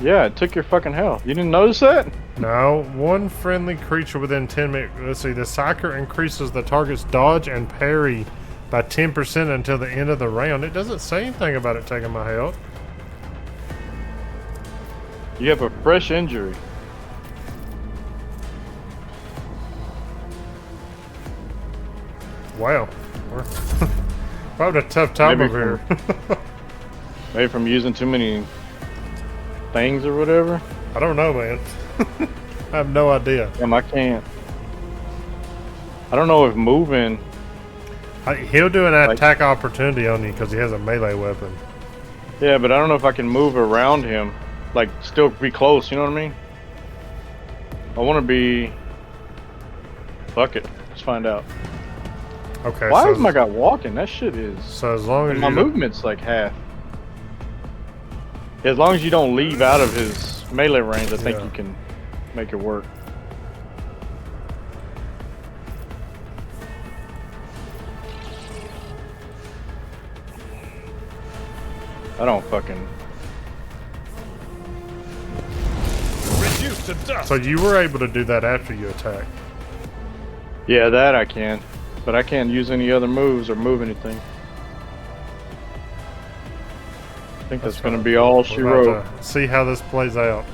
B: Yeah, it took your fucking health. You didn't notice that?
A: No. One friendly creature within 10 minutes. Let's see. The Psyker increases the target's dodge and parry by 10% until the end of the round. It doesn't say anything about it taking my health.
B: You have a fresh injury.
A: Wow. We're having a tough time over here.
B: Maybe from using too many things or whatever?
A: I don't know, man. I have no idea.
B: Damn, I can't. I don't know if moving...
A: He'll do an attack opportunity on you because he has a melee weapon.
B: Yeah, but I don't know if I can move around him. Like, still be close, you know what I mean? I want to be... Fuck it. Let's find out.
A: Okay.
B: Why is my guy walking? That shit is...
A: So as long as
B: my movement's like half. As long as you don't leave out of his melee range, I think you can make it work. I don't fucking...
E: Reduced to dust.
A: So you were able to do that after you attacked?
B: Yeah, that I can. But I can't use any other moves or move anything. I think that's going to be all she wrote.
A: See how this plays out.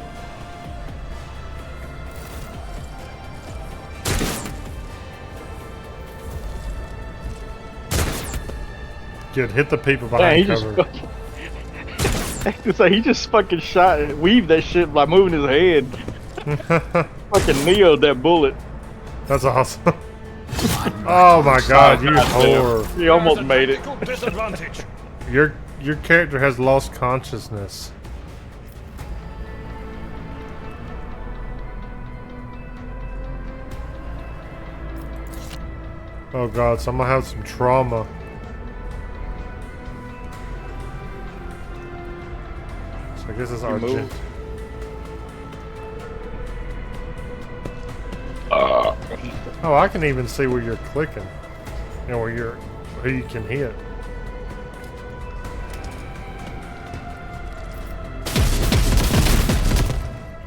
A: Good, hit the people behind cover.
B: It's like he just fucking weaved that shit by moving his head. Fucking Neo'd that bullet.
A: That's awesome. Oh my god, you whore.
B: He almost made it.
E: Disadvantage.
A: Your character has lost consciousness. Oh god, so I'm gonna have some trauma. So I guess it's our
B: move.
A: Oh, I can even see where you're clicking. And who you can hit.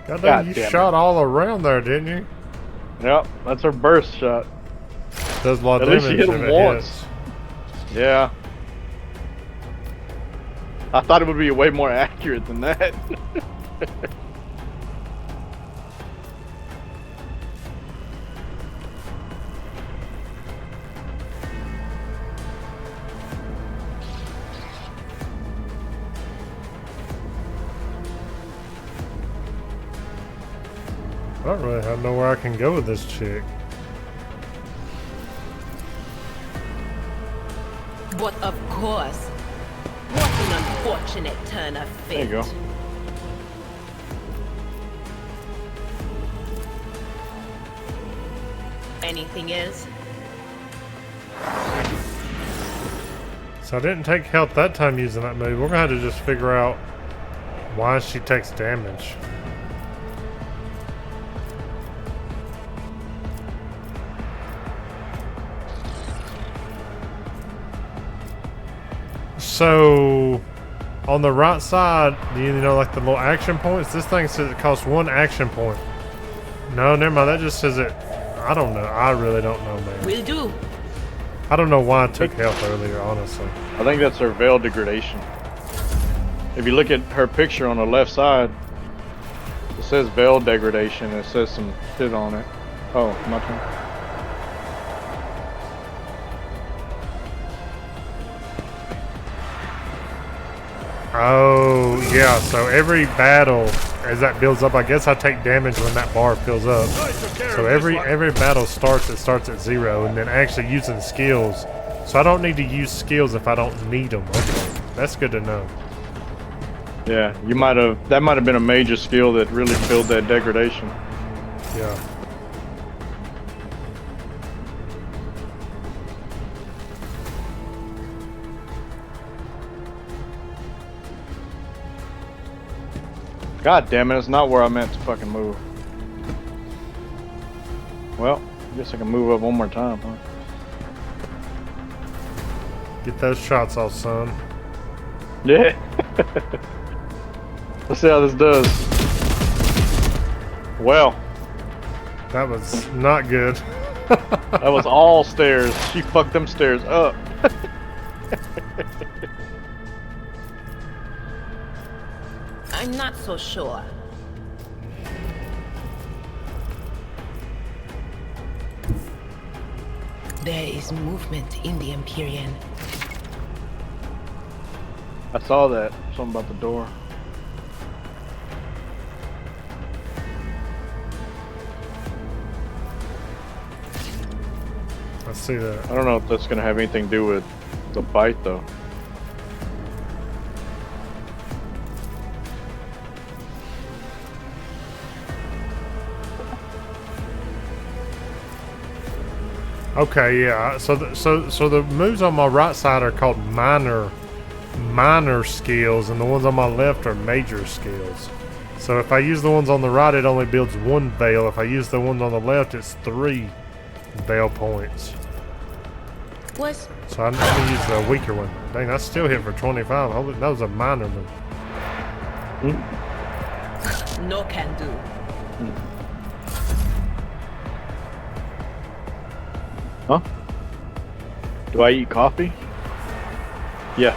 A: God, you shot all around there, didn't you?
B: Yep, that's her burst shot.
A: Does a lot of
B: damage. At least she hit him once.
A: Hits.
B: Yeah. I thought it would be way more accurate than that.
A: I don't really have nowhere I can go with this chick.
I: But of course. What an unfortunate turn of fate.
B: There you go.
I: Anything is?
A: So I didn't take health that time using that move. We're gonna have to just figure out why she takes damage. So on the right side, you know, like the little action points, this thing says it costs 1 action point. No, never mind. That just says it. I don't know. I really don't know, man.
I: Will do.
A: I don't know why I took health earlier, honestly.
B: I think that's her veil degradation. If you look at her picture on the left side, it says veil degradation. It says some shit on it. Oh, my turn.
A: Oh, yeah. So every battle, as that builds up, I guess I take damage when that bar fills up. So every battle it starts at 0, and then actually using skills. So I don't need to use skills if I don't need them. Okay, that's good to know.
B: Yeah, that might have been a major skill that really filled that degradation.
A: Yeah.
B: God damn it, it's not where I meant to fucking move. Well, I guess I can move up one more time, huh?
A: Get those shots off, son.
B: Yeah. Let's see how this does. Well.
A: That was not good.
B: That was all stairs. She fucked them stairs up.
I: I'm not so sure. There is movement in the Empyrean.
B: I saw that. Something about the door.
A: I see that.
B: I don't know if that's gonna have anything to do with the fight, though.
A: Okay, yeah. So the moves on my right side are called minor skills, and the ones on my left are major skills. So if I use the ones on the right, it only builds 1 veil. If I use the ones on the left, it's 3 veil points.
I: What?
A: So I'm gonna use the weaker one. Dang, I still hit for 25. Holy, that was a minor move.
I: No can do.
B: Huh? Do I eat coffee? Yeah.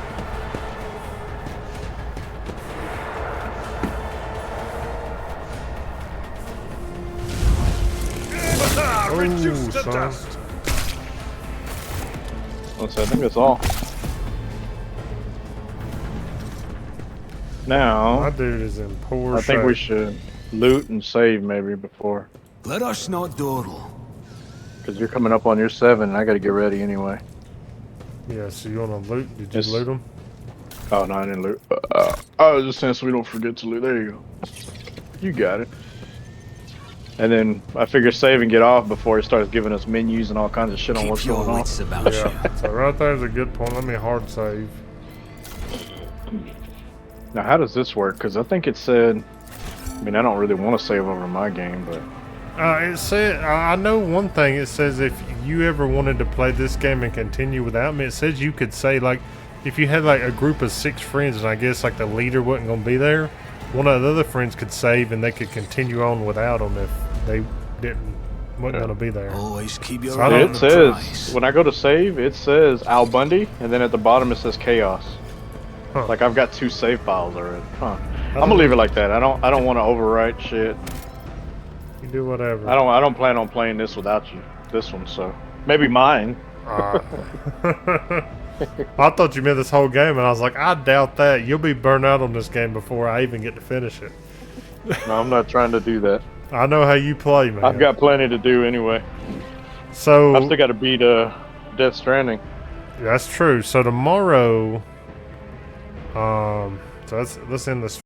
A: Reduce to dust.
B: I think that's all. Now,
A: my dude is in poor shape.
B: I think we should loot and save maybe before.
D: Let us not dawdle.
B: Because you're coming up on your 7, and I got to get ready anyway.
A: Yeah, so you want to loot? Did you loot them?
B: Oh, no, I didn't loot. I was just saying so we don't forget to loot. There you go. You got it. And then I figure save and get off before it starts giving us menus and all kinds of shit on what's going on.
A: Yeah, so right there's a good point. Let me hard save.
B: Now, how does this work? Because I think it said... I mean, I don't really want to save over my game, but...
A: It said, I know one thing. It says if you ever wanted to play this game and continue without me, it says you could say, like, if you had, like, a group of 6 friends and I guess, like, the leader wasn't going to be there, one of the other friends could save and they could continue on without them if they wasn't going to be there.
D: Always keep your
B: eye on the prize. When I go to save, it says Al Bundy, and then at the bottom it says Chaos. Huh. Like I've got 2 save files already. Huh. I'm gonna leave it like that. I don't want to overwrite shit.
A: You do whatever.
B: I don't plan on playing this without you. This one, so maybe mine.
A: I thought you meant this whole game, and I was like, I doubt that. You'll be burnt out on this game before I even get to finish it.
B: No, I'm not trying to do that.
A: I know how you play, man.
B: I've got plenty to do anyway.
A: So
B: I've still got to beat Death Stranding.
A: That's true. So tomorrow, so let's end this